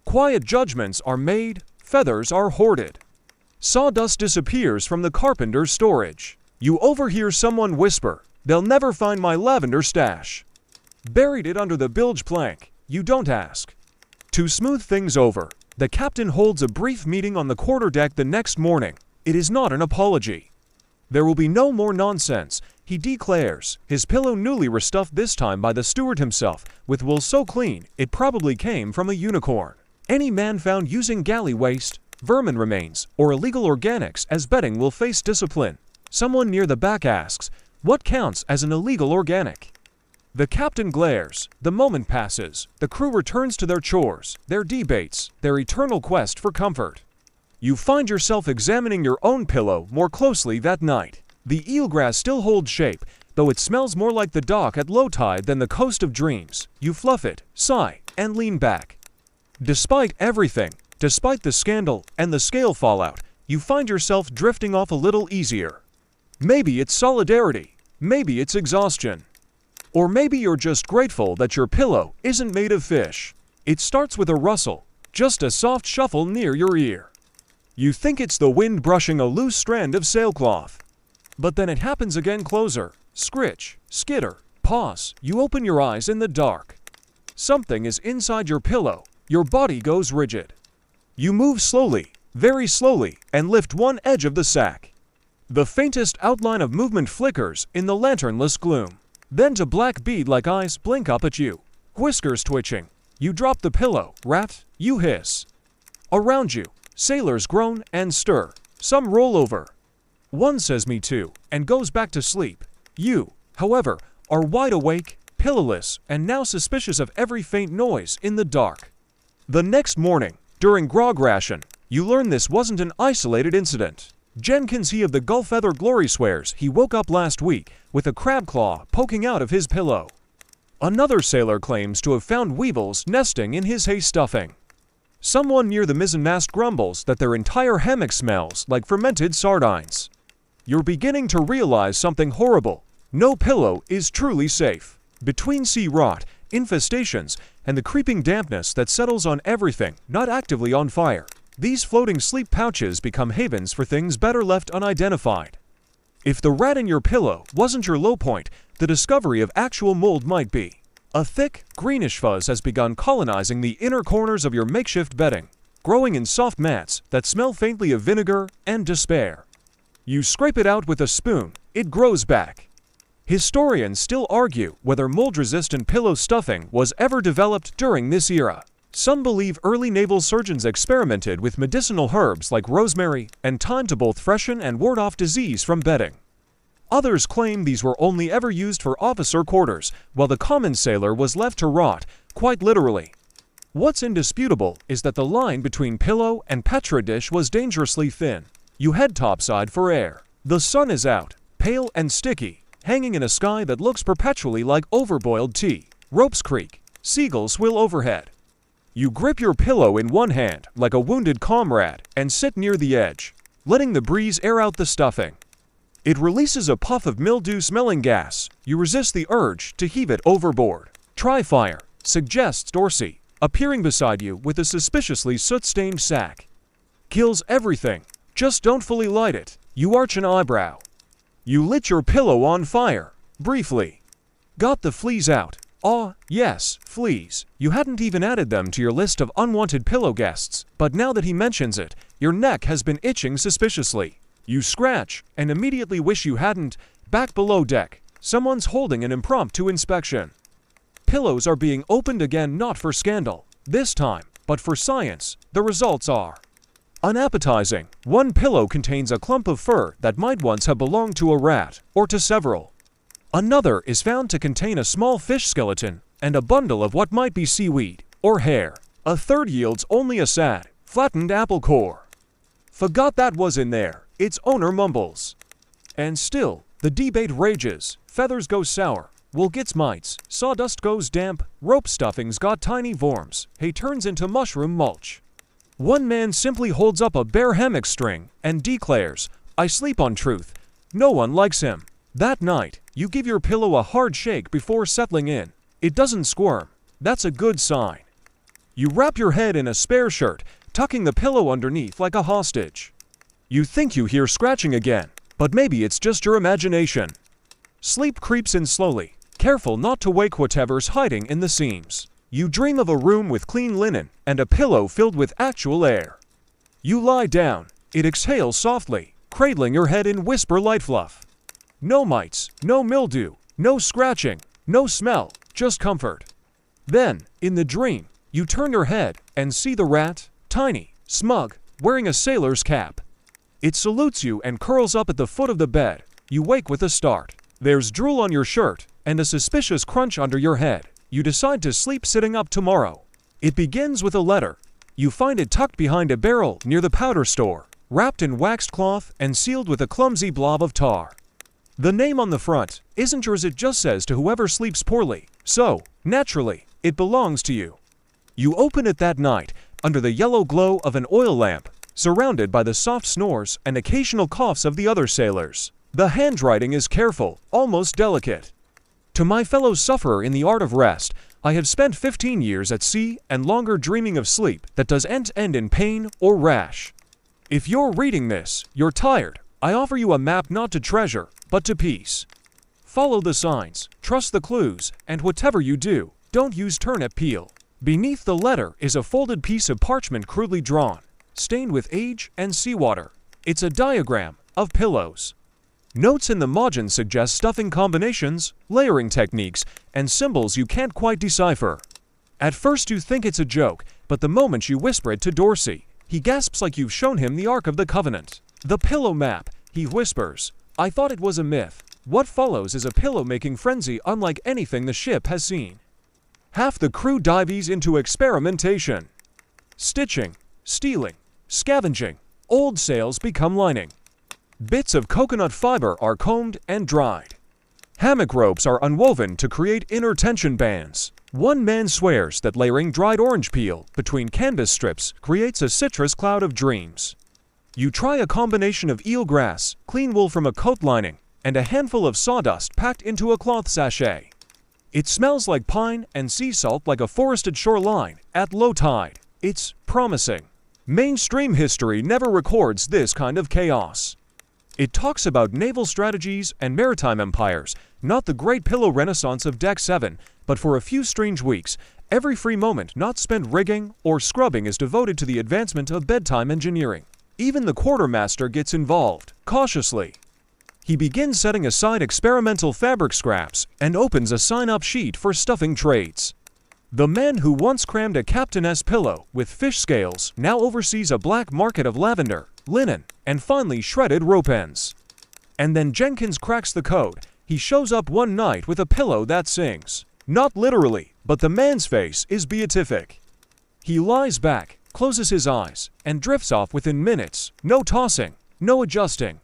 Quiet judgments are made, feathers are hoarded. Sawdust disappears from the carpenter's storage. You overhear someone whisper, "They'll never find my lavender stash." Buried it under the bilge plank, you don't ask. To smooth things over, the captain holds a brief meeting on the quarterdeck the next morning. It is not an apology. There will be no more nonsense, he declares, his pillow newly restuffed this time by the steward himself, with wool so clean it probably came from a unicorn. Any man found using galley waste, vermin remains, or illegal organics as bedding will face discipline. Someone near the back asks, what counts as an illegal organic? The captain glares. The moment passes. The crew returns to their chores, their debates, their eternal quest for comfort. You find yourself examining your own pillow more closely that night. The eelgrass still holds shape, though it smells more like the dock at low tide than the coast of dreams. You fluff it, sigh, and lean back. Despite everything, despite the scandal and the scale fallout, you find yourself drifting off a little easier. Maybe it's solidarity, maybe it's exhaustion. Or maybe you're just grateful that your pillow isn't made of fish. It starts with a rustle, just a soft shuffle near your ear. You think it's the wind brushing a loose strand of sailcloth. But then it happens again closer. Scritch, skitter, pause. You open your eyes in the dark. Something is inside your pillow. Your body goes rigid. You move slowly, very slowly, and lift one edge of the sack. The faintest outline of movement flickers in the lanternless gloom. Then a black bead-like eyes blink up at you. Whiskers twitching. You drop the pillow. Rat, you hiss. Around you, sailors groan and stir. Some roll over. One says me too, and goes back to sleep. You, however, are wide awake, pillowless, and now suspicious of every faint noise in the dark. The next morning, during grog ration, you learn this wasn't an isolated incident. Jenkins, he of the gull feather glory, swears he woke up last week with a crab claw poking out of his pillow. Another sailor claims to have found weevils nesting in his hay stuffing. Someone near the mizzenmast grumbles that their entire hammock smells like fermented sardines. You're beginning to realize something horrible. No pillow is truly safe. Between sea rot, infestations, and the creeping dampness that settles on everything not actively on fire, these floating sleep pouches become havens for things better left unidentified. If the rat in your pillow wasn't your low point, the discovery of actual mold might be. A thick, greenish fuzz has begun colonizing the inner corners of your makeshift bedding, growing in soft mats that smell faintly of vinegar and despair. You scrape it out with a spoon, it grows back. Historians still argue whether mold-resistant pillow stuffing was ever developed during this era. Some believe early naval surgeons experimented with medicinal herbs like rosemary and thyme to both freshen and ward off disease from bedding. Others claim these were only ever used for officer quarters, while the common sailor was left to rot, quite literally. What's indisputable is that the line between pillow and petri dish was dangerously thin. You head topside for air. The sun is out, pale and sticky, hanging in a sky that looks perpetually like overboiled tea. Ropes creak, seagulls swill overhead. You grip your pillow in one hand like a wounded comrade and sit near the edge, letting the breeze air out the stuffing. It releases a puff of mildew-smelling gas. You resist the urge to heave it overboard. Try fire, suggests Dorsey, appearing beside you with a suspiciously soot-stained sack. Kills everything. Just don't fully light it. You arch an eyebrow. You lit your pillow on fire. Briefly. Got the fleas out. Ah, yes, fleas. You hadn't even added them to your list of unwanted pillow guests, but now that he mentions it, your neck has been itching suspiciously. You scratch, and immediately wish you hadn't. Back below deck, someone's holding an impromptu inspection. Pillows are being opened again, not for scandal, this time, but for science. The results are unappetizing. One pillow contains a clump of fur that might once have belonged to a rat, or to several. Another is found to contain a small fish skeleton and a bundle of what might be seaweed or hair. A third yields only a sad, flattened apple core. Forgot that was in there, its owner mumbles. And still, the debate rages. Feathers go sour, wool gets mites, sawdust goes damp, rope stuffings got tiny worms, hay turns into mushroom mulch. One man simply holds up a bare hammock string and declares, "I sleep on truth." No one likes him. That night, you give your pillow a hard shake before settling in. It doesn't squirm. That's a good sign. You wrap your head in a spare shirt, tucking the pillow underneath like a hostage. You think you hear scratching again, but maybe it's just your imagination. Sleep creeps in slowly, careful not to wake whatever's hiding in the seams. You dream of a room with clean linen and a pillow filled with actual air. You lie down. It exhales softly, cradling your head in whisper light fluff. No mites, no mildew, no scratching, no smell, just comfort. Then, in the dream, you turn your head and see the rat, tiny, smug, wearing a sailor's cap. It salutes you and curls up at the foot of the bed. You wake with a start. There's drool on your shirt and a suspicious crunch under your head. You decide to sleep sitting up tomorrow. It begins with a letter. You find it tucked behind a barrel near the powder store, wrapped in waxed cloth and sealed with a clumsy blob of tar. The name on the front isn't yours, it just says to whoever sleeps poorly, so, naturally, it belongs to you. You open it that night, under the yellow glow of an oil lamp, surrounded by the soft snores and occasional coughs of the other sailors. The handwriting is careful, almost delicate. To my fellow sufferer in the art of rest, I have spent 15 years at sea and longer dreaming of sleep that doesn't end in pain or rash. If you're reading this, you're tired, I offer you a map not to treasure, but to peace. Follow the signs, trust the clues, and whatever you do, don't use turnip peel. Beneath the letter is a folded piece of parchment crudely drawn, stained with age and seawater. It's a diagram of pillows. Notes in the margin suggest stuffing combinations, layering techniques, and symbols you can't quite decipher. At first you think it's a joke, but the moment you whisper it to Dorsey, he gasps like you've shown him the Ark of the Covenant. The pillow map, he whispers. I thought it was a myth. What follows is a pillow-making frenzy unlike anything the ship has seen. Half the crew dives into experimentation. Stitching, stealing, scavenging. Old sails become lining. Bits of coconut fiber are combed and dried. Hammock ropes are unwoven to create inner tension bands. One man swears that layering dried orange peel between canvas strips creates a citrus cloud of dreams. You try a combination of eelgrass, clean wool from a coat lining, and a handful of sawdust packed into a cloth sachet. It smells like pine and sea salt like a forested shoreline at low tide. It's promising. Mainstream history never records this kind of chaos. It talks about naval strategies and maritime empires, not the great pillow renaissance of Deck 7, but for a few strange weeks, every free moment not spent rigging or scrubbing is devoted to the advancement of bedtime engineering. Even the quartermaster gets involved, cautiously. He begins setting aside experimental fabric scraps and opens a sign-up sheet for stuffing trades. The man who once crammed a captain's pillow with fish scales now oversees a black market of lavender, linen, and finely shredded rope ends. And then Jenkins cracks the code. He shows up one night with a pillow that sings. Not literally, but the man's face is beatific. He lies back, closes his eyes, and drifts off within minutes. No tossing, no adjusting.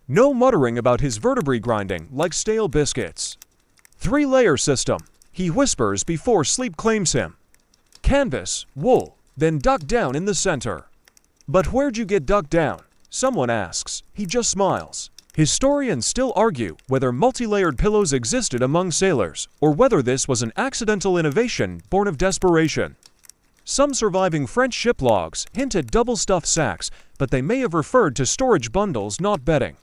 No muttering about his vertebrae grinding like stale biscuits. 3-layer system, he whispers before sleep claims him. Canvas, wool, then duck down in the center. But where'd you get ducked down? Someone asks. He just smiles. Historians still argue whether multi-layered pillows existed among sailors, or whether this was an accidental innovation born of desperation. Some surviving French ship logs hint at double-stuffed sacks, but they may have referred to storage bundles, not bedding.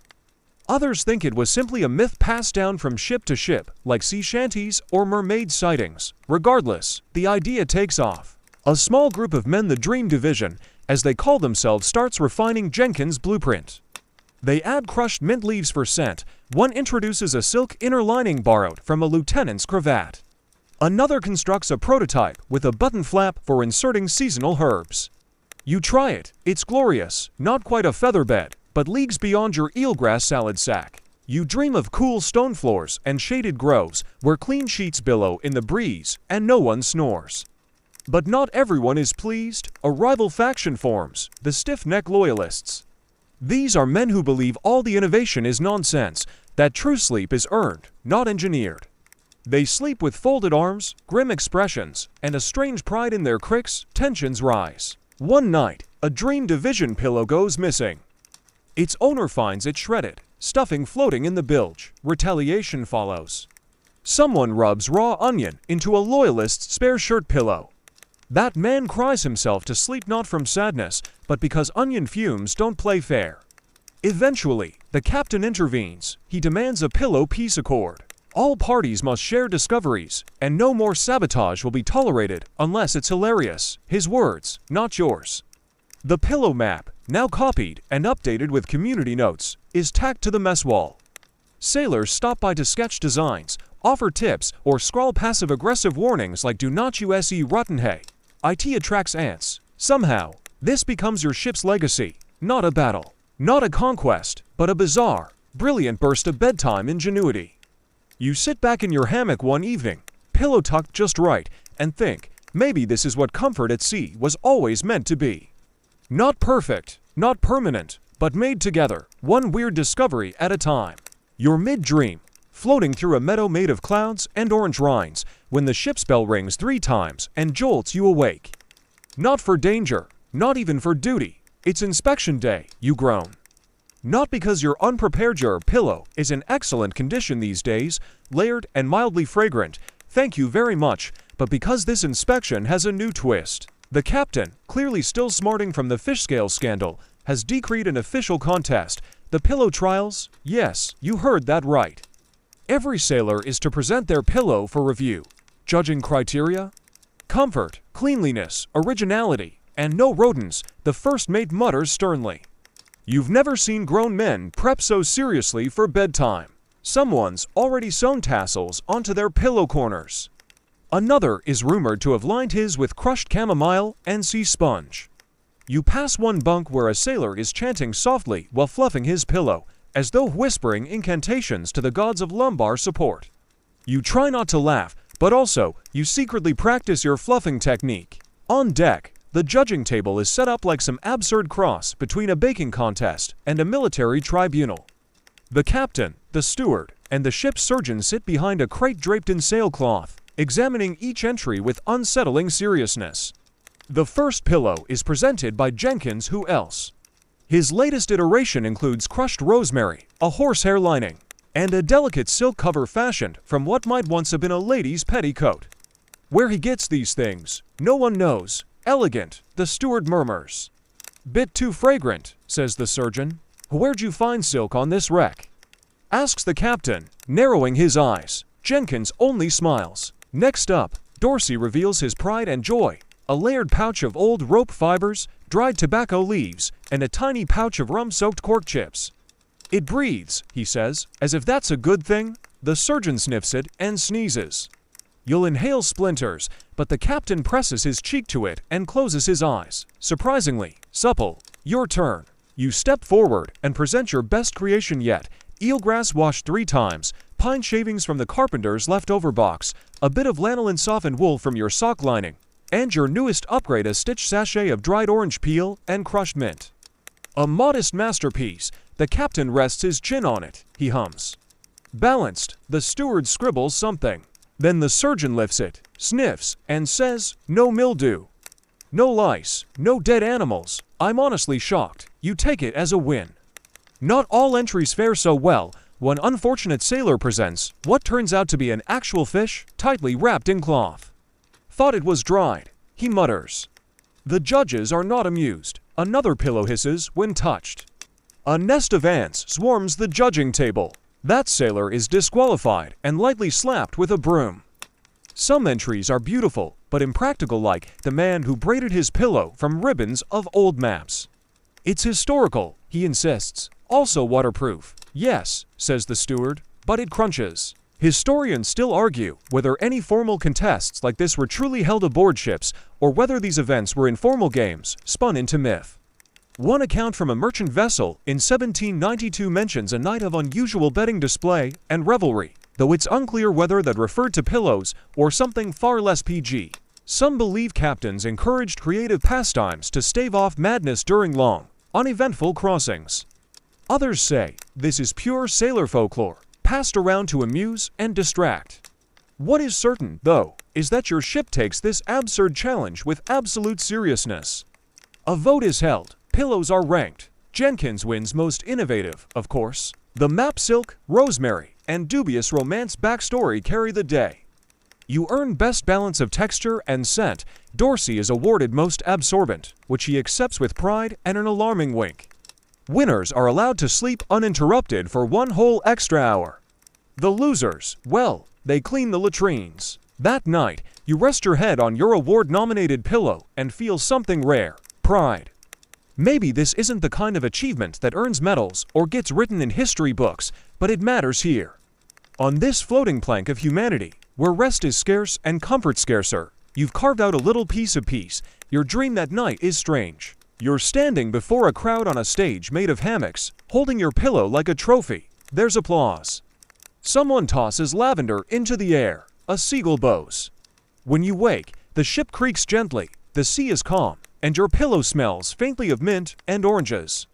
Others think it was simply a myth passed down from ship to ship, like sea shanties or mermaid sightings. Regardless, the idea takes off. A small group of men, the Dream Division, as they call themselves, starts refining Jenkins' blueprint. They add crushed mint leaves for scent. One introduces a silk inner lining borrowed from a lieutenant's cravat. Another constructs a prototype with a button flap for inserting seasonal herbs. You try it. It's glorious. Not quite a featherbed, but leagues beyond your eelgrass salad sack. You dream of cool stone floors and shaded groves where clean sheets billow in the breeze and no one snores. But not everyone is pleased. A rival faction forms, the stiff-necked loyalists. These are men who believe all the innovation is nonsense, that true sleep is earned, not engineered. They sleep with folded arms, grim expressions, and a strange pride in their cricks. Tensions rise. One night, a Dream Division pillow goes missing. Its owner finds it shredded, stuffing floating in the bilge. Retaliation follows. Someone rubs raw onion into a loyalist's spare shirt pillow. That man cries himself to sleep not from sadness, but because onion fumes don't play fair. Eventually, the captain intervenes. He demands a pillow peace accord. All parties must share discoveries, and no more sabotage will be tolerated unless it's hilarious. His words, not yours. The pillow map, now copied and updated with community notes, is tacked to the mess wall. Sailors stop by to sketch designs, offer tips, or scrawl passive-aggressive warnings like "Do not use rotten hay." IT attracts ants. Somehow, this becomes your ship's legacy. Not a battle, not a conquest, but a bizarre, brilliant burst of bedtime ingenuity. You sit back in your hammock one evening, pillow tucked just right, and think, maybe this is what comfort at sea was always meant to be. Not perfect, not permanent, but made together, one weird discovery at a time. You're mid-dream, floating through a meadow made of clouds and orange rinds, when the ship's bell rings 3 times and jolts you awake. Not for danger, not even for duty. It's inspection day, you groan. Not because you're unprepared. Your pillow is in excellent condition these days, layered and mildly fragrant. Thank you very much, but because this inspection has a new twist. The captain, clearly still smarting from the fish scale scandal, has decreed an official contest. The pillow trials? Yes, you heard that right. Every sailor is to present their pillow for review. Judging criteria? Comfort, cleanliness, originality, and no rodents, the first mate mutters sternly. You've never seen grown men prep so seriously for bedtime. Someone's already sewn tassels onto their pillow corners. Another is rumored to have lined his with crushed chamomile and sea sponge. You pass one bunk where a sailor is chanting softly while fluffing his pillow, as though whispering incantations to the gods of lumbar support. You try not to laugh, but also, you secretly practice your fluffing technique. On deck, the judging table is set up like some absurd cross between a baking contest and a military tribunal. The captain, the steward, and the ship's surgeon sit behind a crate draped in sailcloth, examining each entry with unsettling seriousness. The first pillow is presented by Jenkins. Who else? His latest iteration includes crushed rosemary, a horsehair lining, and a delicate silk cover fashioned from what might once have been a lady's petticoat. Where he gets these things, no one knows. Elegant, the steward murmurs. Bit too fragrant, says the surgeon. Where'd you find silk on this wreck? Asks the captain, narrowing his eyes. Jenkins only smiles. Next up, Dorsey reveals his pride and joy. A layered pouch of old rope fibers, dried tobacco leaves, and a tiny pouch of rum-soaked cork chips. It breathes, he says, as if that's a good thing. The surgeon sniffs it and sneezes. You'll inhale splinters, but the captain presses his cheek to it and closes his eyes. Surprisingly supple. Your turn. You step forward and present your best creation yet. Eelgrass washed 3 times, pine shavings from the carpenter's leftover box, a bit of lanolin softened wool from your sock lining, and your newest upgrade, a stitched sachet of dried orange peel and crushed mint. A modest masterpiece. The captain rests his chin on it. He hums. Balanced. The steward scribbles something. Then the surgeon lifts it, sniffs, and says, no mildew. No lice, no dead animals. I'm honestly shocked. You take it as a win. Not all entries fare so well. One unfortunate sailor presents what turns out to be an actual fish, tightly wrapped in cloth. Thought it was dried, he mutters. The judges are not amused. Another pillow hisses when touched. A nest of ants swarms the judging table. That sailor is disqualified and lightly slapped with a broom. Some entries are beautiful, but impractical, like the man who braided his pillow from ribbons of old maps. It's historical, he insists. Also waterproof. Yes, says the steward, but it crunches. Historians still argue whether any formal contests like this were truly held aboard ships or whether these events were informal games spun into myth. One account from a merchant vessel in 1792 mentions a night of unusual betting display and revelry, though it's unclear whether that referred to pillows or something far less PG. Some believe captains encouraged creative pastimes to stave off madness during long, uneventful crossings. Others say this is pure sailor folklore, passed around to amuse and distract. What is certain, though, is that your ship takes this absurd challenge with absolute seriousness. A vote is held. Pillows are ranked. Jenkins wins most innovative, of course. The map silk, rosemary, and dubious romance backstory carry the day. You earn best balance of texture and scent. Dorsey is awarded most absorbent, which he accepts with pride and an alarming wink. Winners are allowed to sleep uninterrupted for one whole extra hour. The losers, well, they clean the latrines. That night, you rest your head on your award-nominated pillow and feel something rare, pride. Maybe this isn't the kind of achievement that earns medals or gets written in history books, but it matters here. On this floating plank of humanity, where rest is scarce and comfort scarcer, you've carved out a little piece of peace. Your dream that night is strange. You're standing before a crowd on a stage made of hammocks, holding your pillow like a trophy. There's applause. Someone tosses lavender into the air. A seagull bows. When you wake, the ship creaks gently, the sea is calm, and your pillow smells faintly of mint and oranges.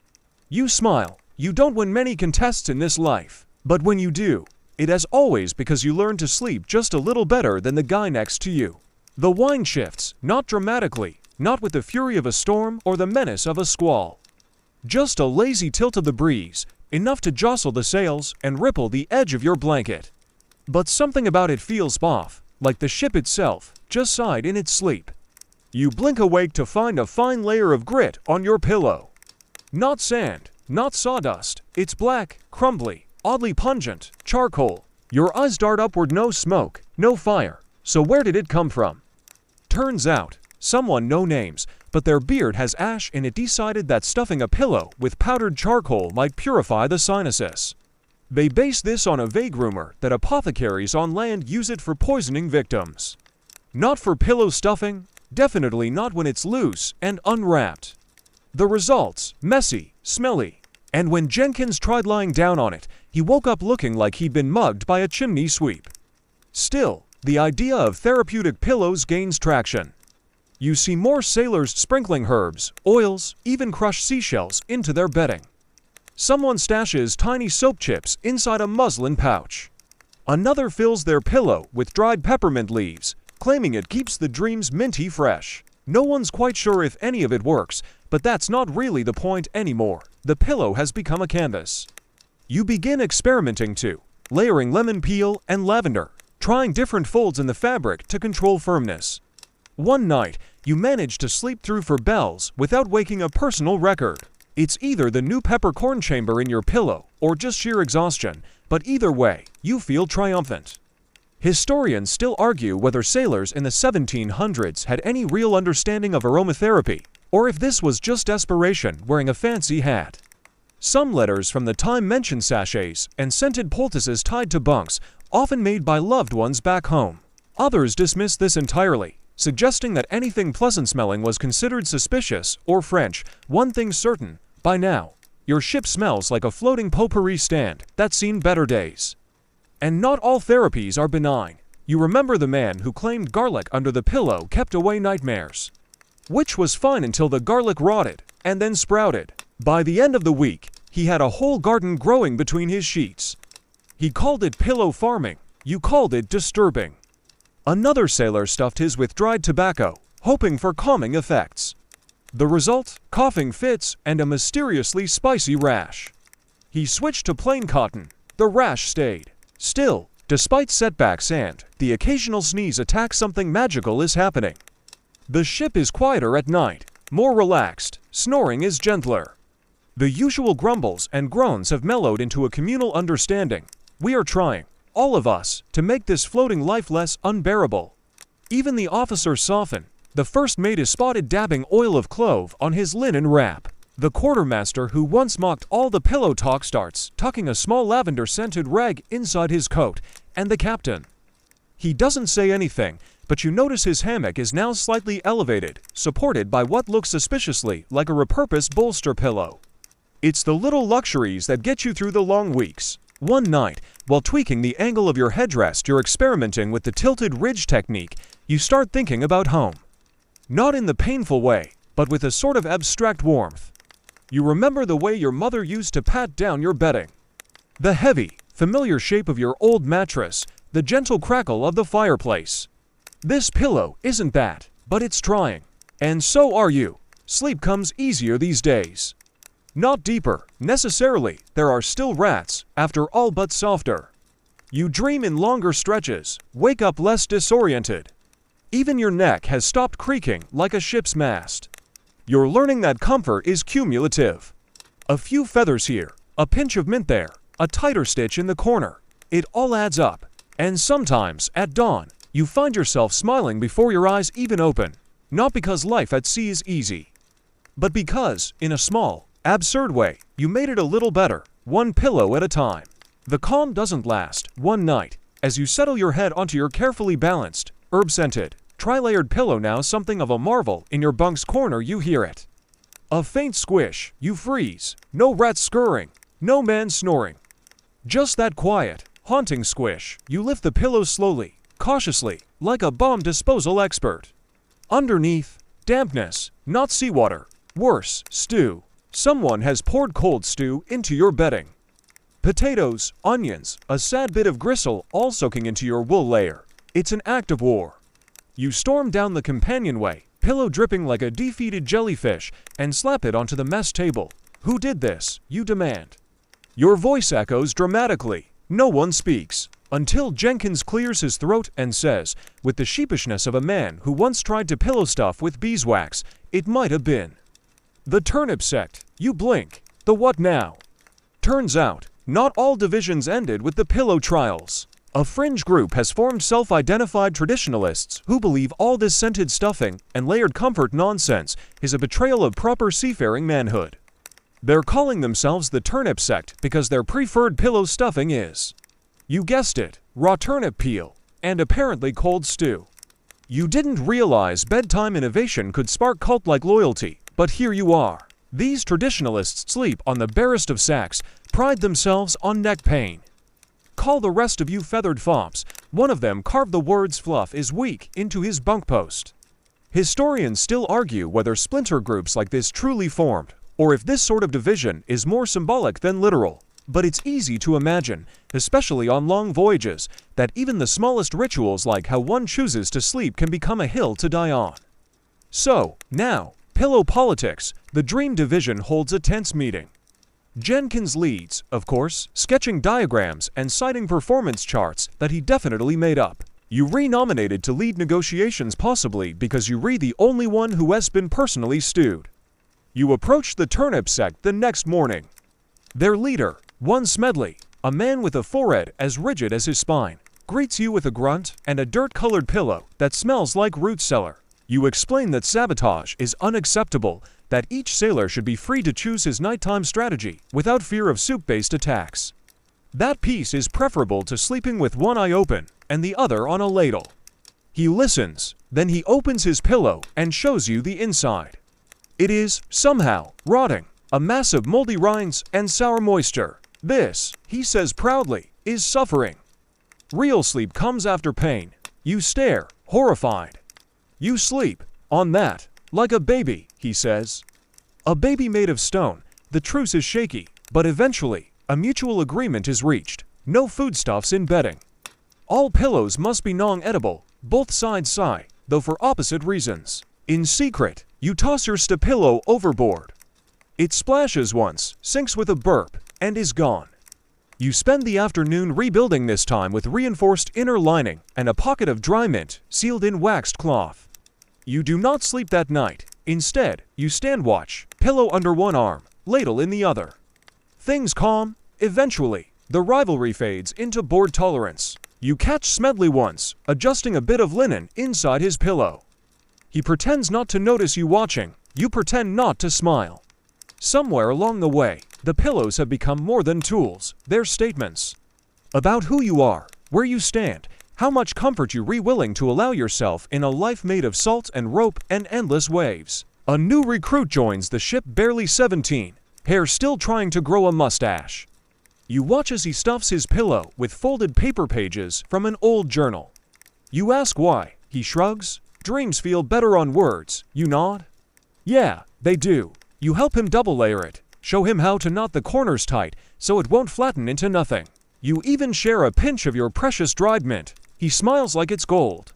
You smile. You don't win many contests in this life, but when you do, it is always because you learn to sleep just a little better than the guy next to you. The wind shifts, not dramatically, not with the fury of a storm or the menace of a squall. Just a lazy tilt of the breeze, enough to jostle the sails and ripple the edge of your blanket. But something about it feels off, like the ship itself just sighed in its sleep. You blink awake to find a fine layer of grit on your pillow. Not sand, not sawdust, it's black, crumbly, oddly pungent, charcoal. Your eyes dart upward. No smoke, no fire. So where did it come from? Turns out, someone, no names, but their beard has ash in it, decided that stuffing a pillow with powdered charcoal might purify the sinuses. They base this on a vague rumor that apothecaries on land use it for poisoning victims. Not for pillow stuffing, definitely not when it's loose and unwrapped. The results, messy, smelly, and when Jenkins tried lying down on it, he woke up looking like he'd been mugged by a chimney sweep. Still, the idea of therapeutic pillows gains traction. You see more sailors sprinkling herbs, oils, even crushed seashells into their bedding. Someone stashes tiny soap chips inside a muslin pouch. Another fills their pillow with dried peppermint leaves, claiming it keeps the dreams minty fresh. No one's quite sure if any of it works, but that's not really the point anymore. The pillow has become a canvas. You begin experimenting too, layering lemon peel and lavender, trying different folds in the fabric to control firmness. One night, you manage to sleep through for bells without waking a personal record. It's either the new peppercorn chamber in your pillow or just sheer exhaustion, but either way, you feel triumphant. Historians still argue whether sailors in the 1700s had any real understanding of aromatherapy, or if this was just desperation wearing a fancy hat. Some letters from the time mention sachets and scented poultices tied to bunks, often made by loved ones back home. Others dismiss this entirely, suggesting that anything pleasant-smelling was considered suspicious or French. One thing's certain, by now, your ship smells like a floating potpourri stand that's seen better days. And not all therapies are benign. You remember the man who claimed garlic under the pillow kept away nightmares. Which was fine until the garlic rotted and then sprouted. By the end of the week, he had a whole garden growing between his sheets. He called it pillow farming. You called it disturbing. Another sailor stuffed his with dried tobacco, hoping for calming effects. The result? Coughing fits and a mysteriously spicy rash. He switched to plain cotton. The rash stayed. Still, despite setbacks and the occasional sneeze attack, something magical is happening. The ship is quieter at night, more relaxed, snoring is gentler. The usual grumbles and groans have mellowed into a communal understanding. We are trying, all of us, to make this floating life less unbearable. Even the officers soften. The first mate is spotted dabbing oil of clove on his linen wrap. The quartermaster who once mocked all the pillow talk starts tucking a small lavender-scented rag inside his coat, and the captain. He doesn't say anything, but you notice his hammock is now slightly elevated, supported by what looks suspiciously like a repurposed bolster pillow. It's the little luxuries that get you through the long weeks. One night, while tweaking the angle of your headrest, you're experimenting with the tilted ridge technique, you start thinking about home. Not in the painful way, but with a sort of abstract warmth. You remember the way your mother used to pat down your bedding. The heavy, familiar shape of your old mattress, the gentle crackle of the fireplace. This pillow isn't that, but it's trying. And so are you. Sleep comes easier these days. Not deeper, necessarily, there are still rats, after all, but softer. You dream in longer stretches, wake up less disoriented. Even your neck has stopped creaking like a ship's mast. You're learning that comfort is cumulative. A few feathers here, a pinch of mint there, a tighter stitch in the corner. It all adds up. And sometimes, at dawn, you find yourself smiling before your eyes even open. Not because life at sea is easy, but because, in a small, absurd way, you made it a little better, one pillow at a time. The calm doesn't last. One night, as you settle your head onto your carefully balanced, herb-scented, tri-layered pillow, now something of a marvel, in your bunk's corner, you hear it. A faint squish, you freeze. No rats scurrying, no man snoring. Just that quiet, haunting squish. You lift the pillow slowly, cautiously, like a bomb disposal expert. Underneath, dampness, not seawater. Worse, stew. Someone has poured cold stew into your bedding. Potatoes, onions, a sad bit of gristle all soaking into your wool layer. It's an act of war. You storm down the companionway, pillow dripping like a defeated jellyfish, and slap it onto the mess table. Who did this? You demand. Your voice echoes dramatically. No one speaks, until Jenkins clears his throat and says, with the sheepishness of a man who once tried to pillow stuff with beeswax, "It might have been the turnip sect." You blink. The what now? Turns out, not all divisions ended with the pillow trials. A fringe group has formed self-identified traditionalists who believe all this scented stuffing and layered comfort nonsense is a betrayal of proper seafaring manhood. They're calling themselves the turnip sect because their preferred pillow stuffing is, you guessed it, raw turnip peel, and apparently cold stew. You didn't realize bedtime innovation could spark cult-like loyalty, but here you are. These traditionalists sleep on the barest of sacks, pride themselves on neck pain. Call the rest of you feathered fops. One of them carved the words "fluff is weak" into his bunk post. Historians still argue whether splinter groups like this truly formed, or if this sort of division is more symbolic than literal. But it's easy to imagine, especially on long voyages, that even the smallest rituals like how one chooses to sleep can become a hill to die on. So, now, pillow politics, the Dream Division holds a tense meeting. Jenkins leads, of course, sketching diagrams and citing performance charts that he definitely made up. You re-nominated to lead negotiations, possibly because you're the only one who has been personally stewed. You approach the turnip sect the next morning. Their leader, one Smedley, a man with a forehead as rigid as his spine, greets you with a grunt and a dirt-colored pillow that smells like root cellar. You explain that sabotage is unacceptable, that each sailor should be free to choose his nighttime strategy without fear of soup-based attacks. That peace is preferable to sleeping with one eye open and the other on a ladle. He listens, then he opens his pillow and shows you the inside. It is, somehow, rotting, a mass of moldy rinds and sour moisture. This, he says proudly, is suffering. Real sleep comes after pain. You stare, horrified. You sleep, on that, like a baby, he says. A baby made of stone. The truce is shaky, but eventually, a mutual agreement is reached. No foodstuffs in bedding. All pillows must be non-edible. Both sides sigh, though for opposite reasons. In secret, you toss your stapillo overboard. It splashes once, sinks with a burp, and is gone. You spend the afternoon rebuilding, this time with reinforced inner lining and a pocket of dry mint sealed in waxed cloth. You do not sleep that night. Instead, you stand watch, pillow under one arm, ladle in the other. Things calm. Eventually, the rivalry fades into bored tolerance. You catch Smedley once, adjusting a bit of linen inside his pillow. He pretends not to notice you watching. You pretend not to smile. Somewhere along the way, the pillows have become more than tools. They're statements about who you are, where you stand, how much comfort you're willing to allow yourself in a life made of salt and rope and endless waves. A new recruit joins the ship, barely 17, hair still trying to grow a mustache. You watch as he stuffs his pillow with folded paper pages from an old journal. You ask why. He shrugs. Dreams feel better on words. You nod. Yeah, they do. You help him double layer it. Show him how to knot the corners tight so it won't flatten into nothing. You even share a pinch of your precious dried mint. He smiles like it's gold.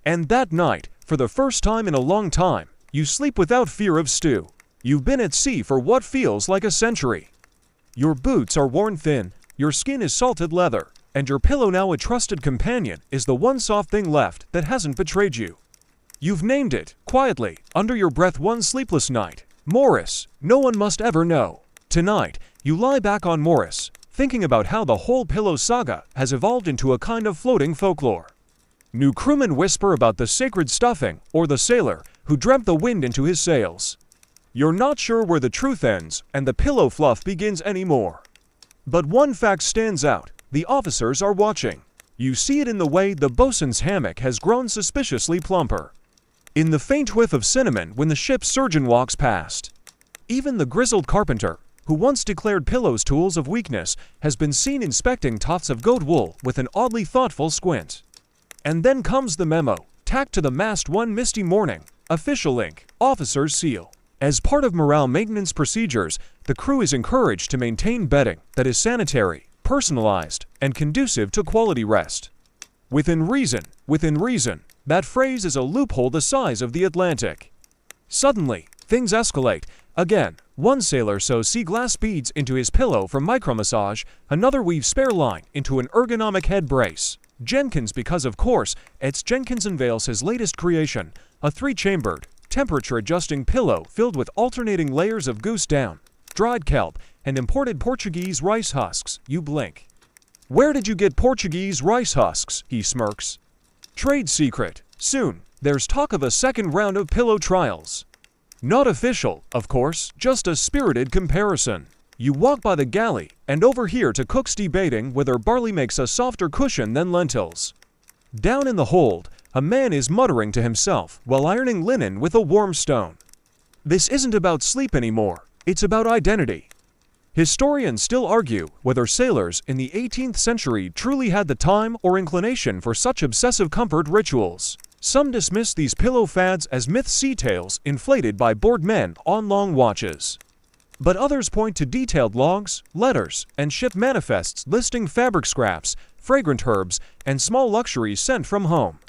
And that night, for the first time in a long time, you sleep without fear of stew. You've been at sea for what feels like a century. Your boots are worn thin, your skin is salted leather, and your pillow, now a trusted companion, is the one soft thing left that hasn't betrayed you. You've named it, quietly, under your breath, one sleepless night. Morris. No one must ever know. Tonight, you lie back on Morris, thinking about how the whole pillow saga has evolved into a kind of floating folklore. New crewmen whisper about the sacred stuffing, or the sailor who dreamt the wind into his sails. You're not sure where the truth ends and the pillow fluff begins anymore. But one fact stands out. The officers are watching. You see it in the way the bosun's hammock has grown suspiciously plumper. In the faint whiff of cinnamon when the ship's surgeon walks past. Even the grizzled carpenter, who once declared pillows tools of weakness, has been seen inspecting tufts of goat wool with an oddly thoughtful squint. And then comes the memo, tacked to the mast one misty morning. Official ink, officer's seal. As part of morale maintenance procedures, the crew is encouraged to maintain bedding that is sanitary, personalized, and conducive to quality rest. Within reason, that phrase is a loophole the size of the Atlantic. Suddenly, things escalate. Again, one sailor sews sea glass beads into his pillow for micromassage, another weaves spare line into an ergonomic head brace. Jenkins, because of course, it's Jenkins, unveils his latest creation, a 3-chambered, temperature-adjusting pillow filled with alternating layers of goose down, dried kelp, and imported Portuguese rice husks. You blink. Where did you get Portuguese rice husks? He smirks. Trade secret. Soon, there's talk of a second round of pillow trials. Not official, of course, just a spirited comparison. You walk by the galley and overhear to cooks debating whether barley makes a softer cushion than lentils. Down in the hold, a man is muttering to himself while ironing linen with a warm stone. This isn't about sleep anymore, it's about identity. Historians still argue whether sailors in the 18th century truly had the time or inclination for such obsessive comfort rituals. Some dismiss these pillow fads as myth sea tales inflated by bored men on long watches. But others point to detailed logs, letters, and ship manifests listing fabric scraps, fragrant herbs, and small luxuries sent from home.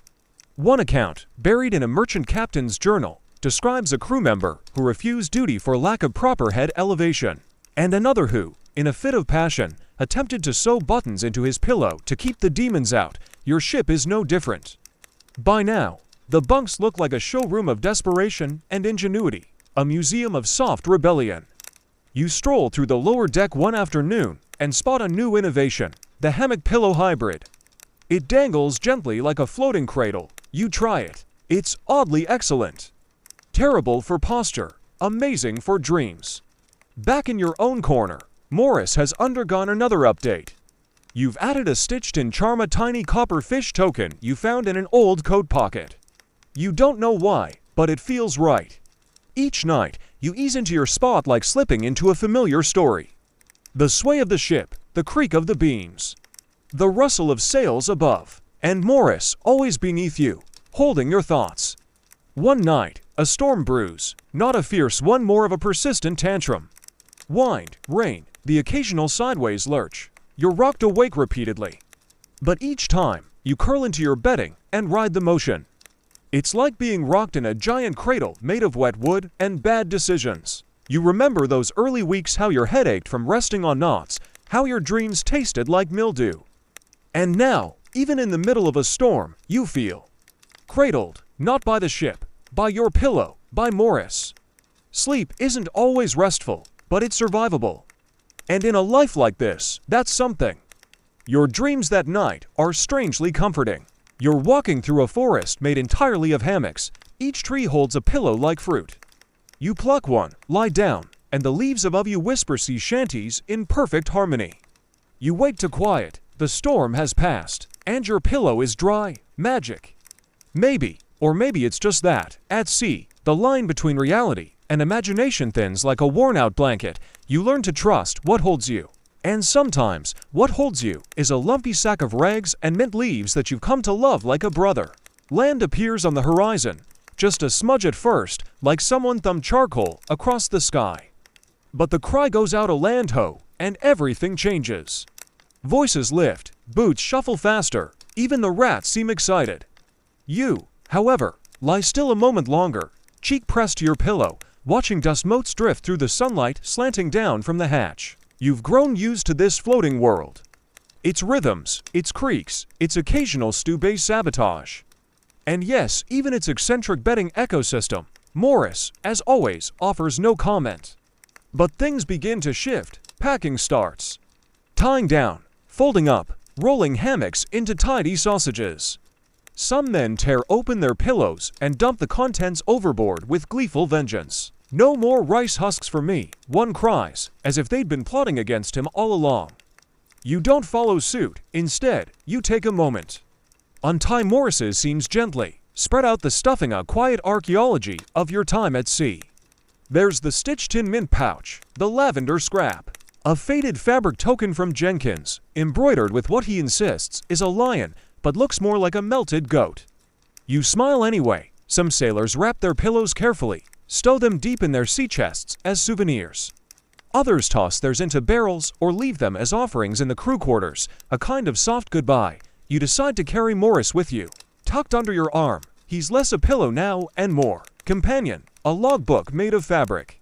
One account, buried in a merchant captain's journal, describes a crew member who refused duty for lack of proper head elevation, and another who, in a fit of passion, attempted to sew buttons into his pillow to keep the demons out. Your ship is no different. By now, the bunks look like a showroom of desperation and ingenuity, a museum of soft rebellion. You stroll through the lower deck one afternoon and spot a new innovation, the hammock pillow hybrid. It dangles gently like a floating cradle. You try it. It's oddly excellent. Terrible for posture, amazing for dreams. Back in your own corner, Morris has undergone another update. You've added a stitched-in charm, a tiny copper fish token you found in an old coat pocket. You don't know why, but it feels right. Each night, you ease into your spot like slipping into a familiar story. The sway of the ship, the creak of the beams, the rustle of sails above, and Morris always beneath you, holding your thoughts. One night, a storm brews, not a fierce one, more of a persistent tantrum. Wind, rain, the occasional sideways lurch. You're rocked awake repeatedly. But each time, you curl into your bedding and ride the motion. It's like being rocked in a giant cradle made of wet wood and bad decisions. You remember those early weeks, how your head ached from resting on knots, how your dreams tasted like mildew. And now, even in the middle of a storm, you feel cradled, not by the ship, by your pillow, by Morris. Sleep isn't always restful. but it's survivable. And in a life like this, that's something. Your dreams that night are strangely comforting. You're walking through a forest made entirely of hammocks. Each tree holds a pillow-like fruit. You pluck one, lie down, and the leaves above you whisper sea shanties in perfect harmony. You wake to quiet, the storm has passed, and your pillow is dry, magic. Maybe, or maybe it's just that, at sea, the line between reality and imagination thins like a worn-out blanket. You learn to trust what holds you. And sometimes, what holds you is a lumpy sack of rags and mint leaves that you've come to love like a brother. Land appears on the horizon, just a smudge at first, like someone thumbed charcoal across the sky. But the cry goes out a land ho, and everything changes. Voices lift, boots shuffle faster, even the rats seem excited. You, however, lie still a moment longer, cheek pressed to your pillow, watching dust motes drift through the sunlight slanting down from the hatch. You've grown used to this floating world. Its rhythms, its creaks, its occasional stew-based sabotage. And yes, even its eccentric bedding ecosystem. Morris, as always, offers no comment. But things begin to shift. Packing starts. Tying down, folding up, rolling hammocks into tidy sausages. Some men tear open their pillows and dump the contents overboard with gleeful vengeance. No more rice husks for me, one cries, as if they'd been plotting against him all along. You don't follow suit. Instead, you take a moment. Untie Morris's seams gently. Spread out the stuffing, a quiet archaeology of your time at sea. There's the stitched in mint pouch, the lavender scrap. A faded fabric token from Jenkins, embroidered with what he insists is a lion, but looks more like a melted goat. You smile anyway. Some sailors wrap their pillows carefully, stow them deep in their sea chests as souvenirs. Others toss theirs into barrels or leave them as offerings in the crew quarters, a kind of soft goodbye. You decide to carry Morris with you. Tucked under your arm, he's less a pillow now and more companion, a logbook made of fabric.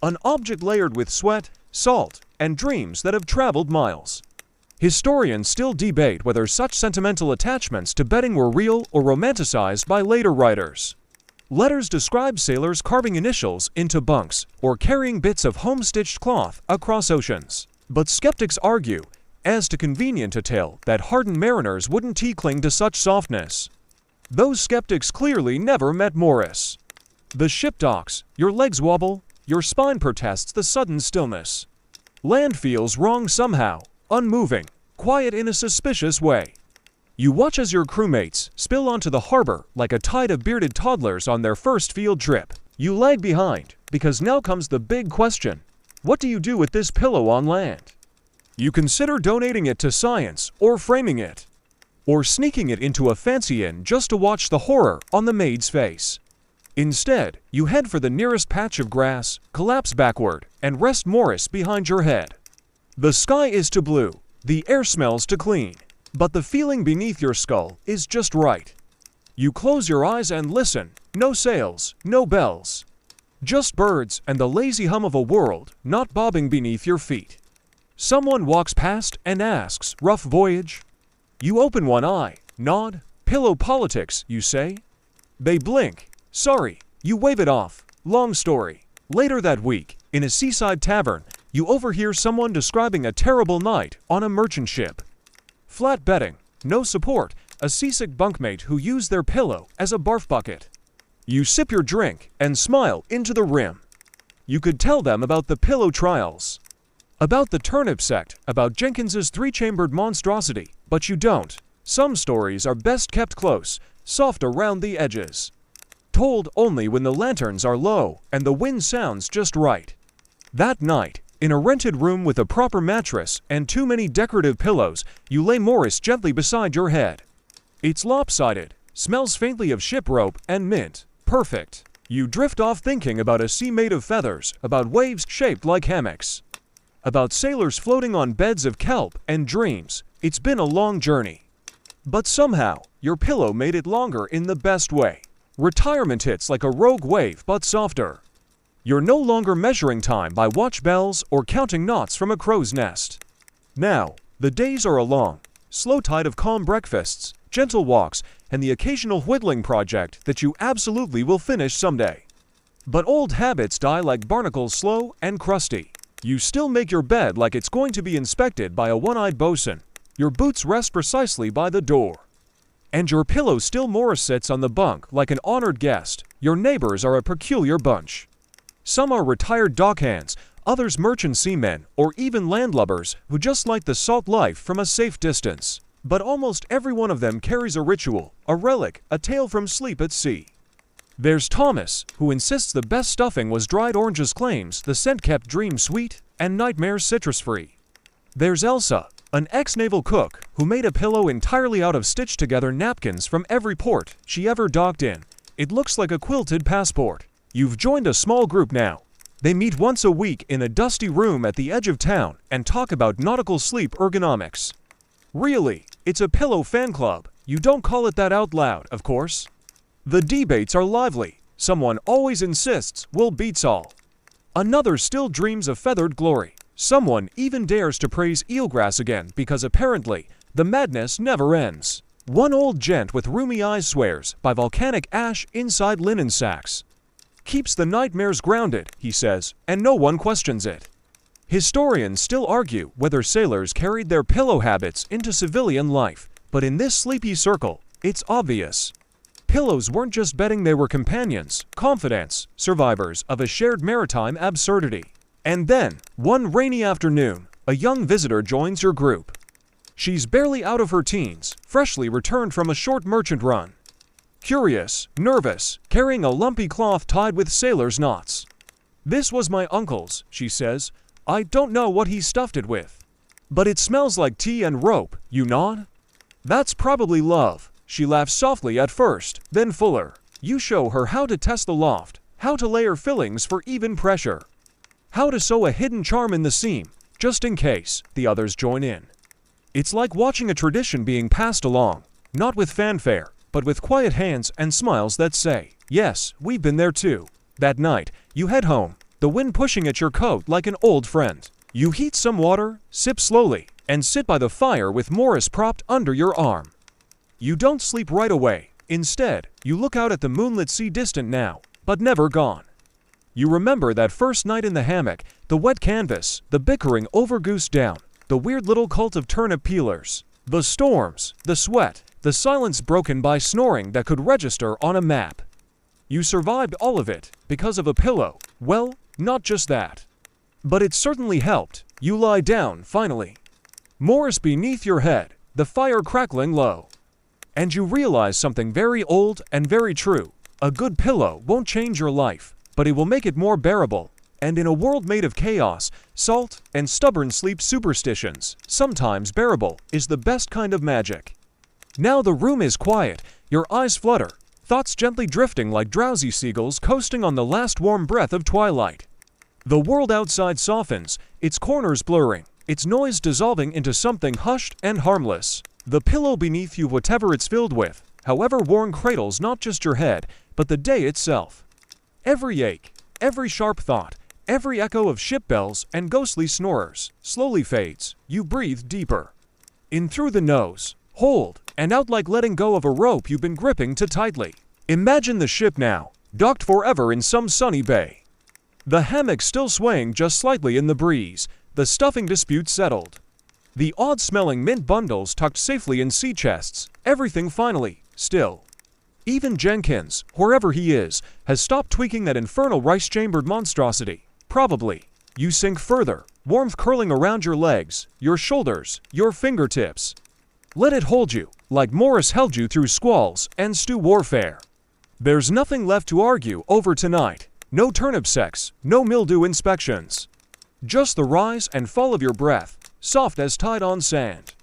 An object layered with sweat, salt, and dreams that have traveled miles. Historians still debate whether such sentimental attachments to bedding were real or romanticized by later writers. Letters describe sailors carving initials into bunks or carrying bits of home-stitched cloth across oceans. But skeptics argue, as too convenient a tale, that hardened mariners wouldn't cling to such softness. Those skeptics clearly never met Morris. The ship docks, your legs wobble, your spine protests the sudden stillness. Land feels wrong somehow, unmoving, quiet in a suspicious way. You watch as your crewmates spill onto the harbor like a tide of bearded toddlers on their first field trip. You lag behind, because now comes the big question. What do you do with this pillow on land? You consider donating it to science, or framing it, or sneaking it into a fancy inn just to watch the horror on the maid's face. Instead, you head for the nearest patch of grass, collapse backward, and rest Morris behind your head. The sky is too blue, the air smells too clean, but the feeling beneath your skull is just right. You close your eyes and listen. No sails, no bells. Just birds and the lazy hum of a world not bobbing beneath your feet. Someone walks past and asks, "Rough voyage?" You open one eye, nod. "Pillow politics," you say. They blink. "Sorry." You wave it off. Long story. Later that week, in a seaside tavern, you overhear someone describing a terrible night on a merchant ship. Flat bedding, no support, a seasick bunkmate who used their pillow as a barf bucket. You sip your drink and smile into the rim. You could tell them about the pillow trials, about the turnip sect, about Jenkins's three-chambered monstrosity, but you don't. Some stories are best kept close, soft around the edges. Told only when the lanterns are low and the wind sounds just right. That night, in a rented room with a proper mattress and too many decorative pillows, you lay Morris gently beside your head. It's lopsided, smells faintly of ship rope and mint. Perfect. You drift off thinking about a sea made of feathers, about waves shaped like hammocks, about sailors floating on beds of kelp and dreams. It's been a long journey. But somehow, your pillow made it longer in the best way. Retirement hits like a rogue wave, but softer. You're no longer measuring time by watch bells or counting knots from a crow's nest. Now, the days are a long, slow tide of calm breakfasts, gentle walks, and the occasional whittling project that you absolutely will finish someday. But old habits die like barnacles, slow and crusty. You still make your bed like it's going to be inspected by a one-eyed bosun. Your boots rest precisely by the door. And your pillow still Morris sits on the bunk like an honored guest. Your neighbors are a peculiar bunch. Some are retired dockhands, others merchant seamen, or even landlubbers who just like the salt life from a safe distance. But almost every one of them carries a ritual, a relic, a tale from sleep at sea. There's Thomas, who insists the best stuffing was dried oranges, claims the scent kept dreams sweet and nightmares citrus-free. There's Elsa, an ex-naval cook who made a pillow entirely out of stitched-together napkins from every port she ever docked in. It looks like a quilted passport. You've joined a small group now. They meet once a week in a dusty room at the edge of town and talk about nautical sleep ergonomics. Really, it's a pillow fan club. You don't call it that out loud, of course. The debates are lively. Someone always insists Will beats all. Another still dreams of feathered glory. Someone even dares to praise eelgrass again because apparently the madness never ends. One old gent with rheumy eyes swears by volcanic ash inside linen sacks. Keeps the nightmares grounded, he says, and no one questions it. Historians still argue whether sailors carried their pillow habits into civilian life, but in this sleepy circle, it's obvious. Pillows weren't just bedding, they were companions, confidants, survivors of a shared maritime absurdity. And then, one rainy afternoon, a young visitor joins your group. She's barely out of her teens, freshly returned from a short merchant run. Curious, nervous, carrying a lumpy cloth tied with sailor's knots. "This was my uncle's," she says. "I don't know what he stuffed it with. But it smells like tea and rope," you nod. "That's probably love." She laughs softly at first, then fuller. You show her how to test the loft, how to layer fillings for even pressure, how to sew a hidden charm in the seam, just in case the others join in. It's like watching a tradition being passed along, not with fanfare, but with quiet hands and smiles that say, "Yes, we've been there too." That night, you head home, the wind pushing at your coat like an old friend. You heat some water, sip slowly, and sit by the fire with Morris propped under your arm. You don't sleep right away. Instead, you look out at the moonlit sea, distant now, but never gone. You remember that first night in the hammock, the wet canvas, the bickering over goose down, the weird little cult of turnip peelers, the storms, the sweat, the silence broken by snoring that could register on a map. You survived all of it because of a pillow. Well, not just that. But it certainly helped. You lie down, finally. Morris beneath your head, the fire crackling low. And you realize something very old and very true. A good pillow won't change your life, but it will make it more bearable. And in a world made of chaos, salt, and stubborn sleep superstitions, sometimes bearable is the best kind of magic. Now the room is quiet, your eyes flutter, thoughts gently drifting like drowsy seagulls coasting on the last warm breath of twilight. The world outside softens, its corners blurring, its noise dissolving into something hushed and harmless. The pillow beneath you, whatever it's filled with, however worn, cradles not just your head, but the day itself. Every ache, every sharp thought, every echo of ship bells and ghostly snorers slowly fades. You breathe deeper. In through the nose, hold, and out like letting go of a rope you've been gripping too tightly. Imagine the ship now, docked forever in some sunny bay. The hammock still swaying just slightly in the breeze, the stuffing dispute settled. The odd-smelling mint bundles tucked safely in sea chests, everything finally still. Even Jenkins, wherever he is, has stopped tweaking that infernal rice-chambered monstrosity. Probably. You sink further, warmth curling around your legs, your shoulders, your fingertips. Let it hold you, like Morris held you through squalls and stew warfare. There's nothing left to argue over tonight. No turnip sex, no mildew inspections. Just the rise and fall of your breath, soft as tide-on sand.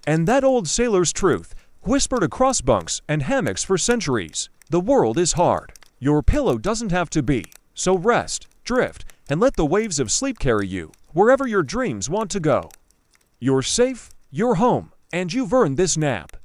And that old sailor's truth, whispered across bunks and hammocks for centuries. The world is hard. Your pillow doesn't have to be. So rest, drift, and let the waves of sleep carry you wherever your dreams want to go. You're safe, you're home, and you've earned this nap.